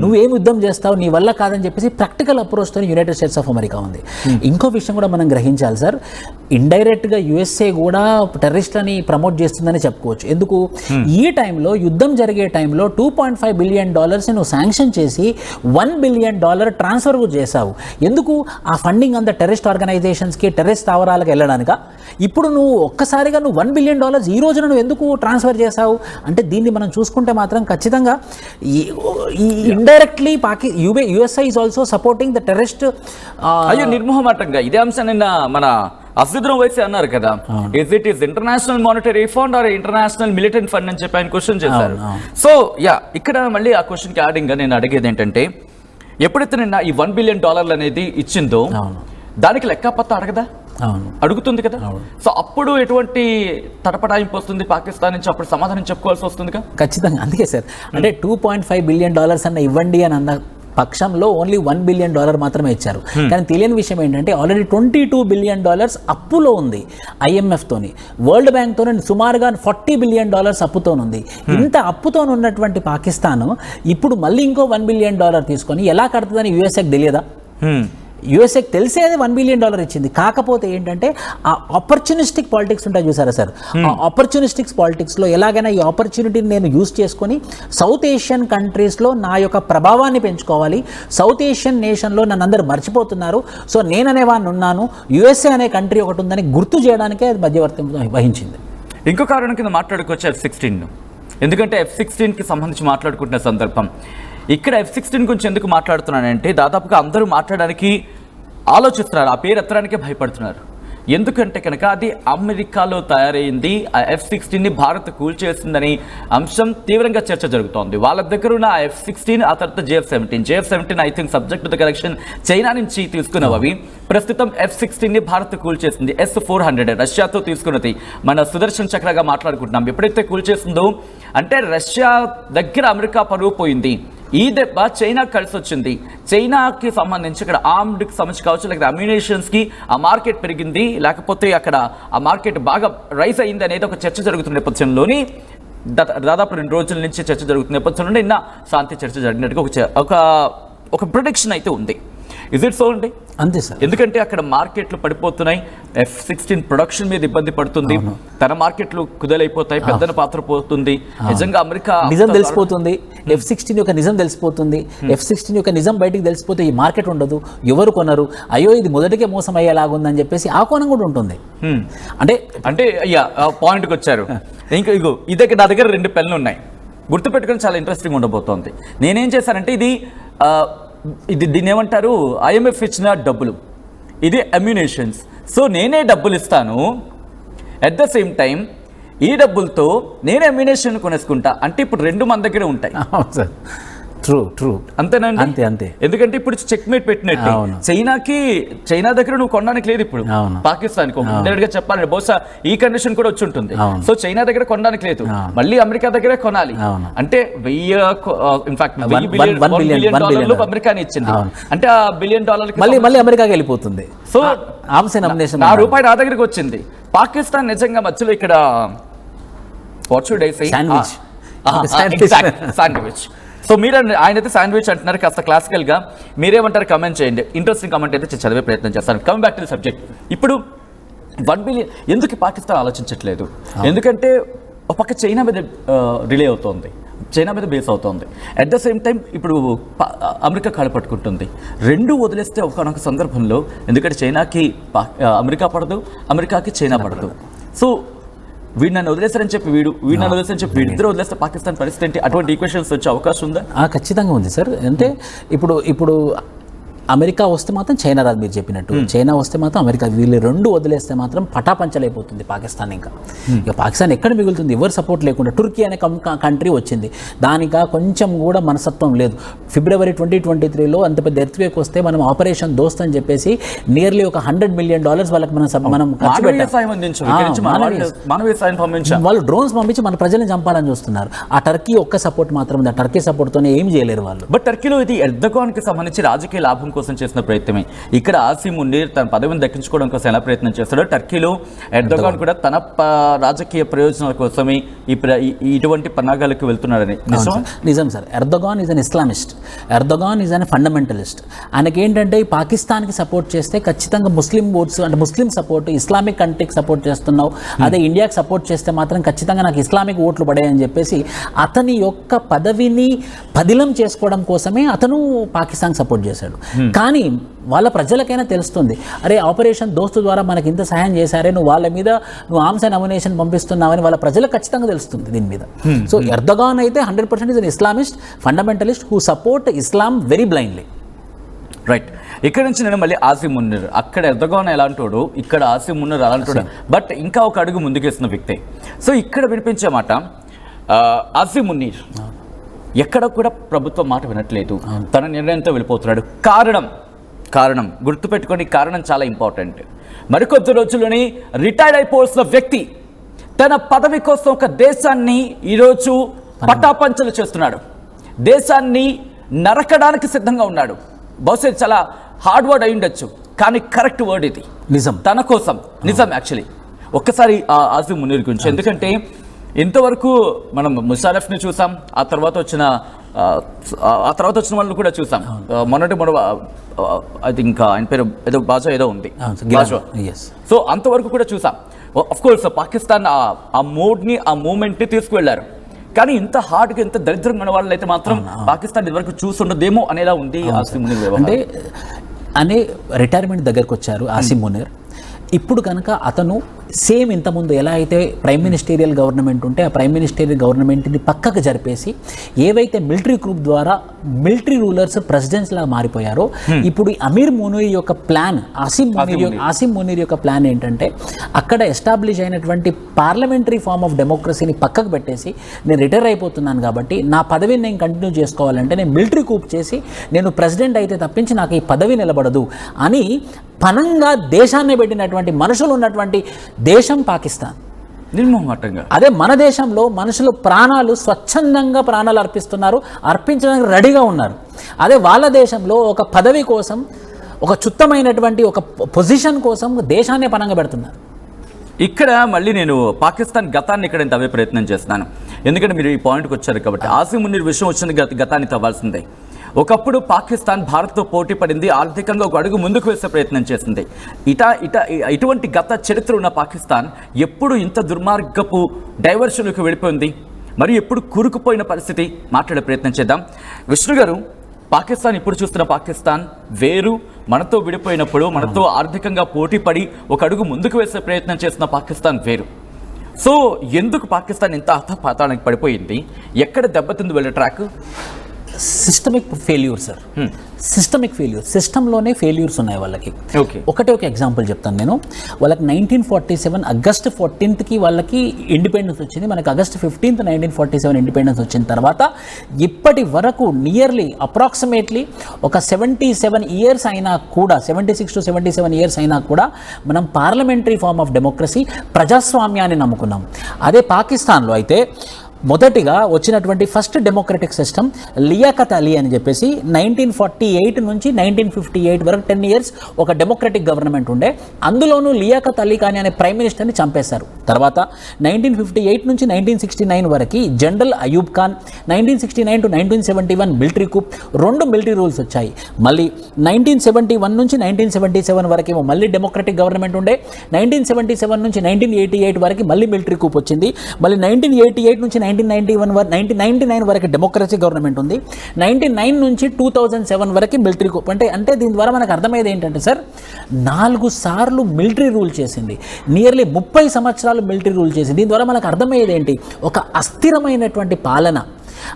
నువ్వేం యుద్ధం చేస్తావు, నీ వల్ల కాదని చెప్పేసి ప్రాక్టికల్ అప్రోచ్తో యునైటెడ్ స్టేట్స్ ఆఫ్ అమెరికా ఉంది. ఇంకో విషయం కూడా మనం గ్రహించాలి సార్, ఇండైరెక్ట్గా యుఎస్ఏ కూడా టెర్రరిస్ట్లని ప్రమోట్ చేస్తుందని చెప్పుకోవచ్చు. ఎందుకు? ఈ టైంలో, యుద్ధం జరిగే టైంలో $2.5 బిలియన్ నువ్వు శాంక్షన్ చేసి $1 బిలియన్ ట్రాన్స్ఫర్ చేశావు. ఎందుకు? ఆ ఫండింగ్ అంతా టెర్రరిస్ట్ ఆర్గనైజేషన్స్కి, టెర్రరిస్ట్ స్థావరాలకు వెళ్ళడానిక? ఇప్పుడు నువ్వు ఒక్కసారిగా $1 బిలియన్ ఈ రోజున నువ్వు ఎందుకు ట్రాన్స్ఫర్ చేశావు అంటే, దీన్ని మనం చూసుకుంటే మాత్రం ఖచ్చితంగా indirectly USI is also supporting the terrorist. అయ్యో, నిర్మోహమాటంగా ఇదే అంశం నిన్న మన అసిద్రం వైసీ అన్నారు కదా, it is international monetary fund are international militant fund అని చెప్పి ఆయన క్వశ్చన్ చేశారు. సో ఇక్కడ మళ్ళీ ఆ క్వశ్చన్ కి యాడింగ్ గా నేను అడిగేది ఏంటంటే, ఎప్పుడైతే నిన్న ఈ $1 బిలియన్ అనేది ఇచ్చిందో దానికి లెక్కపత్త అడగదా? అడుగుతుంది కదా. సో అప్పుడు ఎటువంటి తటపటాయింపు వస్తుంది పాకిస్తాన్ నుంచి, అప్పుడు సమాధానం చెప్పుకోవాల్సి వస్తుంది కదా. ఖచ్చితంగా. అందుకే సార్, అంటే $2.5 బిలియన్ అన్న ఇవ్వండి అని అన్న పక్షంలో ఓన్లీ $1 బిలియన్ మాత్రమే ఇచ్చారు. కానీ తెలియని విషయం ఏంటంటే, ఆల్రెడీ $22 బిలియన్ అప్పులో ఉంది IMF తోని, వరల్డ్ బ్యాంక్ తోని సుమారుగా $40 బిలియన్ అప్పుతో ఉంది. ఇంత అప్పుతో ఉన్నటువంటి పాకిస్తాన్ ఇప్పుడు మళ్ళీ ఇంకో $1 బిలియన్ తీసుకొని ఎలా కడుతుందని యుఎస్ఏకి తెలియదా? యుఎస్ఏకి తెలిసేది $1 బిలియన్ ఇచ్చింది. కాకపోతే ఏంటంటే ఆ ఆపర్చునిస్టిక్ పాలిటిక్స్ ఉంటాయి చూసారా సార్, ఆ ఆపర్చునిస్టిక్స్ పాలిటిక్స్లో ఎలాగైనా ఈ ఆపర్చునిటీని నేను యూజ్ చేసుకొని సౌత్ ఏషియన్ కంట్రీస్లో నా యొక్క ప్రభావాన్ని పెంచుకోవాలి, సౌత్ ఏషియన్ నేషన్లో నన్ను అందరూ మర్చిపోతున్నారు, సో నేననే వాడిని ఉన్నాను, యుఎస్ఏ అనే కంట్రీ ఒకటి ఉందని గుర్తు చేయడానికే అది మధ్యవర్తి వహించింది. ఇంకో కారణం కింద మాట్లాడుకోవచ్చు F-16. ఎందుకంటే F-16కి సంబంధించి మాట్లాడుకుంటున్న సందర్భం, ఇక్కడ F-16 గురించి ఎందుకు మాట్లాడుతున్నానంటే, దాదాపుగా అందరూ మాట్లాడడానికి ఆలోచిస్తున్నారు, ఆ పేరు ఎత్తడానికే భయపడుతున్నారు. ఎందుకంటే కనుక అది అమెరికాలో తయారైంది, ఆ F-16ని భారత్ కూల్చేసిందని అంశం తీవ్రంగా చర్చ జరుగుతోంది. వాళ్ళ దగ్గర ఉన్న F-16, ఆ తర్వాత JF-17 I think subject to the collection China నుంచి తీసుకున్నవి. ప్రస్తుతం F-16ని భారత్ కూల్చేసింది. S-400 రష్యాతో తీసుకున్నది. మన సుదర్శన్ చక్రగా మాట్లాడుకుంటున్నాం. ఎప్పుడైతే కూల్చేసిందో అంటే రష్యా దగ్గర అమెరికా పరువు పోయింది. ఈ దెబ్బ చైనా కలిసి వచ్చింది. చైనాకి సంబంధించి ఇక్కడ ఆర్మ్డ్కి సంబంధించి కావచ్చు, లేకపోతే అమ్యునేషన్స్కి ఆ మార్కెట్ పెరిగింది, లేకపోతే అక్కడ ఆ మార్కెట్ బాగా రైజ్ అయింది అనేది ఒక చర్చ జరుగుతున్న నేపథ్యంలోని, దాదాపు 2 రోజుల నుంచి చర్చ జరుగుతున్న నేపథ్యంలో నిన్న శాంతి చర్చ జరిగినట్టుగా ఒక ప్రొడిక్షన్ అయితే ఉంది. ఇజ్ ఇట్ సో అండి? అంతే సార్. ఎందుకంటే అక్కడ మార్కెట్లు పడిపోతున్నాయి, F-16 ప్రొడక్షన్ మీద ఇబ్బంది పడుతుంది, తన మార్కెట్లు కుదలైపోతాయి, పెద్దన పాత్ర పోతుంది. నిజంగా అమెరికా నిజం తెలిసిపోతుంది, F-16 యొక్క నిజం తెలిసిపోతుంది. F-16 యొక్క నిజం బయటికి తెలిసిపోతే ఈ మార్కెట్ ఉండదు, ఎవరు కొనరు, అయ్యో ఇది మొదటికే మోసం అయ్యేలాగుందని చెప్పేసి ఆ కోణం కూడా ఉంటుంది. అంటే అయ్యా పాయింట్కి వచ్చారు. ఇంకా ఇగో నా దగ్గర 2 పెన్నులు ఉన్నాయి, గుర్తుపెట్టుకొని చాలా ఇంట్రెస్టింగ్ ఉండబోతోంది. నేనేం చేశానంటే, దీన్ని ఏమంటారు, IMF ఇచ్చిన డబ్బులు, ఇది అమ్యునేషన్స్. సో నేనే డబ్బులు ఇస్తాను, అట్ ద సేమ్ టైం ఈ డబ్బులతో నేనే అమ్యునేషన్ కొనేసుకుంటా. అంటే ఇప్పుడు 2 మన దగ్గరే ఉంటాయి. ట్రూ అంతేనండి. అంతే అంతే. ఎందుకంటే ఇప్పుడు చెక్ మేట్ పెట్టినట్టు చైనా దగ్గర నువ్వు కొనడానికి లేదు ఇప్పుడు. పాకిస్తాన్ గా చెప్పాలంటే బహుశా ఈ కండిషన్ కూడా వచ్చి ఉంటుంది. సో చైనా దగ్గర కొనడానికి లేదు, మళ్ళీ అమెరికా దగ్గరే కొనాలి. అంటే $1 బిలియన్ అమెరికాని ఇచ్చింది. అంటే ఆ $1 బిలియన్ మళ్ళీ అమెరికాకి వెళ్ళిపోతుంది. సో ఆ రూపాయి నా దగ్గరికి వచ్చింది. పాకిస్తాన్ నిజంగా మధ్యలో ఇక్కడ శాండ్విచ్. సో మీరు ఆయన అయితే శాండ్విచ్ అంటున్నారు, కాస్త క్లాసికల్ గా. మీరేమంటారు కమెంట్ చేయండి. ఇంట్రెస్టింగ్ కమెంట్ అయితే చదివే ప్రయత్నం చేస్తాను. Coming back to the subject. ఇప్పుడు 1 బిలియన్ ఎందుకు పాకిస్తాన్ ఆలోచించట్లేదు? ఎందుకంటే ఒక పక్క చైనా మీద రిలే అవుతోంది, చైనా మీద బేస్ అవుతోంది. అట్ ద సేమ్ టైం ఇప్పుడు అమెరికా కాళ్ళు పట్టుకుంటుంది. రెండు వదిలేస్తే ఒకనొక సందర్భంలో, ఎందుకంటే చైనాకి అమెరికా పడదు, అమెరికాకి చైనా పడదు. సో వీడు నన్ను వదిలేస్తారని చెప్పి వీడిని వదిలేస్తారని చెప్పి వీడిద్దరు వదిలేస్తే పాకిస్తాన్ పరిస్థితి ఏంటి? అటువంటి ఈక్వేషన్స్ వచ్చే అవకాశం ఉందా? ఖచ్చితంగా ఉంది సార్. అంటే ఇప్పుడు అమెరికా వస్తే మాత్రం చైనా రాదు, మీరు చెప్పినట్టు. చైనా వస్తే మాత్రం అమెరికా, వీళ్ళు రెండు వదిలేస్తే మాత్రం పటాపంచలైపోతుంది పాకిస్తాన్. ఇక పాకిస్తాన్ ఎక్కడ మిగులుతుంది? ఎవరు సపోర్ట్ లేకుండా. టర్కీ అనే కంట్రీ వచ్చింది, దానికా కొంచెం కూడా మనసత్వం లేదు. ఫిబ్రవరి 2023లో అంత పెద్ద ఎర్త్క్వేక్ వస్తే మనం ఆపరేషన్ దోస్త్ అని చెప్పేసి నియర్లీ ఒక $100 మిలియన్ వాళ్ళకి మనం ఖర్చు పెట్టాం. వాళ్ళు డ్రోన్స్ పంపించి మన ప్రజల్ని చంపాలని చూస్తున్నారు. ఆ టర్కీ ఒక్క సపోర్ట్ మాత్రం ఉంది. ఆ టర్కీ సపోర్ట్తోనే ఏం చేయలేరు వాళ్ళు. బట్ టర్కీలో ఇది ఎర్దోగాన్కి సంబంధించి రాజకీయ లాభం కోసం చేసిన ప్రయత్నమే. ఇక్కడ ఆసిమ్ మున్నీర్ తన పదవిని దక్కించుకోవడం కోసం ఎలా ప్రయత్నం చేస్తాడో, టర్కీలో ఎర్దోగాన్ కూడా తన రాజకీయ ప్రయోజనాల కోసమే ఇటువంటి పన్నాగాలకు వెళ్తున్నాడని. నిజం sir. Erdogan is an Islamist, Erdogan is an fundamentalist. ఆయనకి ఏంటంటే పాకిస్తాన్కి సపోర్ట్ చేస్తే ఖచ్చితంగా ముస్లిం ఓట్స్, అంటే ముస్లిం సపోర్ట్, ఇస్లామిక్ కంట్రీకి సపోర్ట్ చేస్తున్నావు, అదే ఇండియాకి సపోర్ట్ చేస్తే మాత్రం ఖచ్చితంగా నాకు ఇస్లామిక్ ఓట్లు పడాయని చెప్పేసి అతని యొక్క పదవిని పదిలం చేసుకోవడం కోసమే అతను పాకిస్తాన్ సపోర్ట్ చేశాడు. కానీ వాళ్ళ ప్రజలకైనా తెలుస్తుంది, అరే ఆపరేషన్ దోస్తు ద్వారా మనకి ఇంత సహాయం చేశారే, నువ్వు ఆర్మ్స్ అండ్ అమ్యునేషన్ పంపిస్తున్నావని వాళ్ళ ప్రజలకు ఖచ్చితంగా తెలుస్తుంది దీని మీద. సో ఎర్దోగాన్ అయితే 100% is an Islamist fundamentalist who support Islam very blindly. Right. ఇక్కడ నుంచి నేను మళ్ళీ ఆసిమ్ మున్నీర్, అక్కడ ఎర్దోగాన్ ఎలాంటోడు, ఇక్కడ ఆసిమ్ మున్నీర్ అలాంటోడు, బట్ ఇంకా ఒక అడుగు ముందుకేస్తున్న వ్యక్తే. సో ఇక్కడ వినిపించే మాట ఆసిమ్ మున్నీర్ ఎక్కడ కూడా ప్రభుత్వం మాట వినట్లేదు, తన నిర్ణయంతో వెళ్ళిపోతున్నాడు. కారణం గుర్తుపెట్టుకోండి, కారణం చాలా ఇంపార్టెంట్. మరికొద్ది రోజుల్లోనే రిటైర్డ్ అయిపోవాల్సిన వ్యక్తి తన పదవి కోసం ఒక దేశాన్ని ఈరోజు పటాపంచలు చేస్తున్నాడు, దేశాన్ని నరకడానికి సిద్ధంగా ఉన్నాడు. బహుశా చాలా హార్డ్ వర్డ్ అయి ఉండొచ్చు, కానీ కరెక్ట్ వర్డ్ ఇది. నిజం, తన కోసం నిజం. యాక్చువల్లీ ఒక్కసారి ఆసిమ్ మునీర్ గురించి, ఎందుకంటే ఇంతవరకు మనం ముషారఫ్ని చూసాం, ఆ తర్వాత వచ్చిన వాళ్ళని కూడా చూసాం. మొన్నటి అది ఇంకా ఆయన పేరు ఏదో బాజా ఏదో ఉంది. సో అంతవరకు కూడా చూసాం. అఫ్ కోర్స్ పాకిస్తాన్ ఆ మోడ్ని, ఆ మూమెంట్ని తీసుకువెళ్లారు. కానీ ఇంత హార్డ్గా, ఇంత దరిద్రంగా ఉన్న వాళ్ళైతే మాత్రం పాకిస్తాన్ ఇదివరకు చూసుండదేమో అనేలా ఉంది ఆసిమ్ మునీర్. అంటే రిటైర్మెంట్ దగ్గరకు వచ్చారు ఆసిమ్ మునీర్. ఇప్పుడు కనుక అతను సేమ్ ఇంతకుముందు ఎలా అయితే ప్రైమ్ మినిస్టీరియల్ గవర్నమెంట్ ఉంటే ఆ ప్రైమ్ మినిస్టీరియల్ గవర్నమెంట్ని పక్కకు జరిపేసి ఏవైతే మిలిటరీ గ్రూప్ ద్వారా మిలిటరీ రూలర్స్ ప్రెసిడెంట్స్ లాగా మారిపోయారో, ఇప్పుడు అమీర్ మునీర్ యొక్క ప్లాన్, ఆసిమ్ మునీర్ యొక్క ప్లాన్ ఏంటంటే అక్కడ ఎస్టాబ్లిష్ అయినటువంటి పార్లమెంటరీ ఫార్మ్ ఆఫ్ డెమోక్రసీని పక్కకు పెట్టేసి నేను రిటైర్ అయిపోతున్నాను కాబట్టి నా పదవిని నేను కంటిన్యూ చేసుకోవాలంటే నేను మిలిటరీ కూప్ చేసి నేను ప్రెసిడెంట్ అయితే తప్పించి నాకు ఈ పదవి నిలబడదు అని పనంగా దేశాన్ని పెట్టినటువంటి మనుషులు ఉన్నటువంటి దేశం పాకిస్తాన్. నిర్మోహమాటంగా. అదే మన దేశంలో మనుషులు స్వచ్ఛందంగా ప్రాణాలు అర్పిస్తున్నారు, అర్పించడానికి రెడీగా ఉన్నారు. అదే వాళ్ళ దేశంలో ఒక పదవి కోసం, ఒక చుత్తమైనటువంటి ఒక పొజిషన్ కోసం దేశాన్నే పనంగా పెడుతున్నారు. ఇక్కడ మళ్ళీ నేను పాకిస్తాన్ గతాన్ని ఇక్కడ తవ్వే ప్రయత్నం చేస్తున్నాను, ఎందుకంటే మీరు ఈ పాయింట్కి వచ్చారు కాబట్టి. ఆసిమ్ మునీర్ విషయం వచ్చిన గతాన్ని తవ్వాల్సిందే. ఒకప్పుడు పాకిస్తాన్ భారత్తో పోటీ పడింది, ఆర్థికంగా ఒక అడుగు ముందుకు వేసే ప్రయత్నం చేసింది. ఇటువంటి గత చరిత్ర ఉన్న పాకిస్తాన్ ఎప్పుడు ఇంత దుర్మార్గపు డైవర్షన్లకు వెళ్ళిపోయింది, మరి ఎప్పుడు కూరుకుపోయిన పరిస్థితి? మాట్లాడే ప్రయత్నం చేద్దాం. విష్ణు గారు, పాకిస్తాన్ ఇప్పుడు చూస్తున్న పాకిస్తాన్ వేరు, మనతో విడిపోయినప్పుడు మనతో ఆర్థికంగా పోటీ పడి ఒక అడుగు ముందుకు వేసే ప్రయత్నం చేస్తున్న పాకిస్తాన్ వేరు. సో ఎందుకు పాకిస్తాన్ ఇంత అధపాతాళానికి పడిపోయింది? ఎక్కడ దెబ్బతింది వెళ్ళే track? Systemic failure sir, systemic failure, సిస్టంలోనే ఫెయిల్యూర్స్ ఉన్నాయి వాళ్ళకి. ఓకే, ఒక ఎగ్జాంపుల్ చెప్తాను నేను. వాళ్ళకి 1947 ఆగస్ట్ 14th వాళ్ళకి ఇండిపెండెన్స్ వచ్చింది. మనకి ఆగస్ట్ 15th 1947 ఇండిపెండెన్స్ వచ్చిన తర్వాత ఇప్పటి వరకు నియర్లీ అప్రాక్సిమేట్లీ ఒక 77 years అయినా కూడా, 76 to 77 years అయినా కూడా మనం పార్లమెంటరీ ఫార్మ్ ఆఫ్ డెమోక్రసీ, ప్రజాస్వామ్యాన్ని నమ్ముకున్నాం. అదే పాకిస్తాన్లో అయితే మొదటిగా వచ్చినటువంటి first democratic system Liaquat Ali అని చెప్పేసి 1948 నుంచి 1958 వరకు 10 years ఒక డెమోక్రటిక్ గవర్నమెంట్ ఉండే. అందులోనూ లియాఖత్ అలీ ఖాన్ అనే ప్రైమ్ మినిస్టర్ని చంపేశారు. తర్వాత 1958 నుంచి 1969 వరకు general Ayub Khan, 1969 to 1971 military coup, 2 military rules వచ్చాయి. మళ్ళీ 1971 నుంచి 1977 వరకు మళ్ళీ డెమోక్రటిక్ గవర్నమెంట్ ఉండే. 1977 నుంచి 1988 వరకు మళ్ళీ మిలిటరీ కూప్ వచ్చింది. మళ్ళీ 1988 నుంచి 1999 వరకు డెమోక్రసీ గవర్నమెంట్ ఉంది. 99 నుంచి 2007 వరకు మిలిటరీ కూప్. అంటే దీని ద్వారా మనకు అర్థమయ్యేది ఏంటంటే సార్, 4 సార్లు మిలిటరీ రూల్ చేసింది, నియర్లీ 30 సంవత్సరాలు మిలిటరీ రూల్ చేసింది. దీని ద్వారా మనకు అర్థమయ్యేది ఏంటి, ఒక అస్థిరమైనటువంటి పాలన.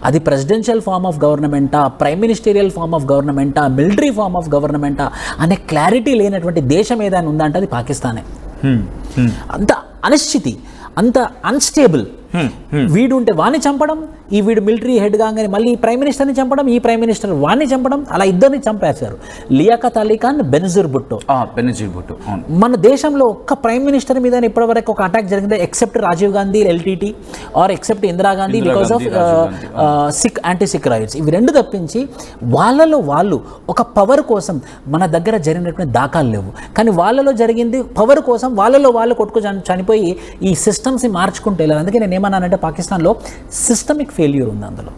అది ప్రెసిడెన్షియల్ ఫార్మ్ ఆఫ్ గవర్నమెంటా, ప్రైమ్ మినిస్టీరియల్ ఫార్మ్ ఆఫ్ గవర్నమెంటా, మిలిటరీ ఫార్మ్ ఆఫ్ గవర్నమెంటా అనే క్లారిటీ లేనటువంటి దేశం ఏదైనా ఉందంటే అది పాకిస్తానే. అంత అనిశ్చితి, అంత అన్స్టేబుల్. వీడు ఉంటే వాడిని చంపడం, వీడు మిలిటరీ హెడ్ కాగానే మళ్ళీ ప్రైమ్ మినిస్టర్ని చంపడం, ఈ ప్రైమ్ మినిస్టర్ వాడిని చంపడం, అలా ఇద్దరిని చంపేశారు. లియాఖత్ అలీ ఖాన్, బెనజీర్ భుట్టో. మన దేశంలో ఒక్క ప్రైమ్ మినిస్టర్ మీద ఇప్పటివరకు ఒక అటాక్ జరిగింది except Rajiv Gandhi LTT are except Indira Gandhi because of anti sick rights. ఇవి 2 తప్పించి వాళ్ళలో వాళ్ళు ఒక పవర్ కోసం మన దగ్గర జరిగినటువంటి దాఖలు లేవు. కానీ వాళ్ళలో జరిగింది పవర్ కోసం, వాళ్ళలో వాళ్ళు కొట్టుకు చనిపోయి ఈ సిస్టమ్స్ని మార్చుకుంటూ వెళ్ళారు. అందుకే నేను ఏమన్నానంటే పాకిస్తాన్లో సిస్టమిక్ ఫెయిల్యూర్ ఉంది. అందులో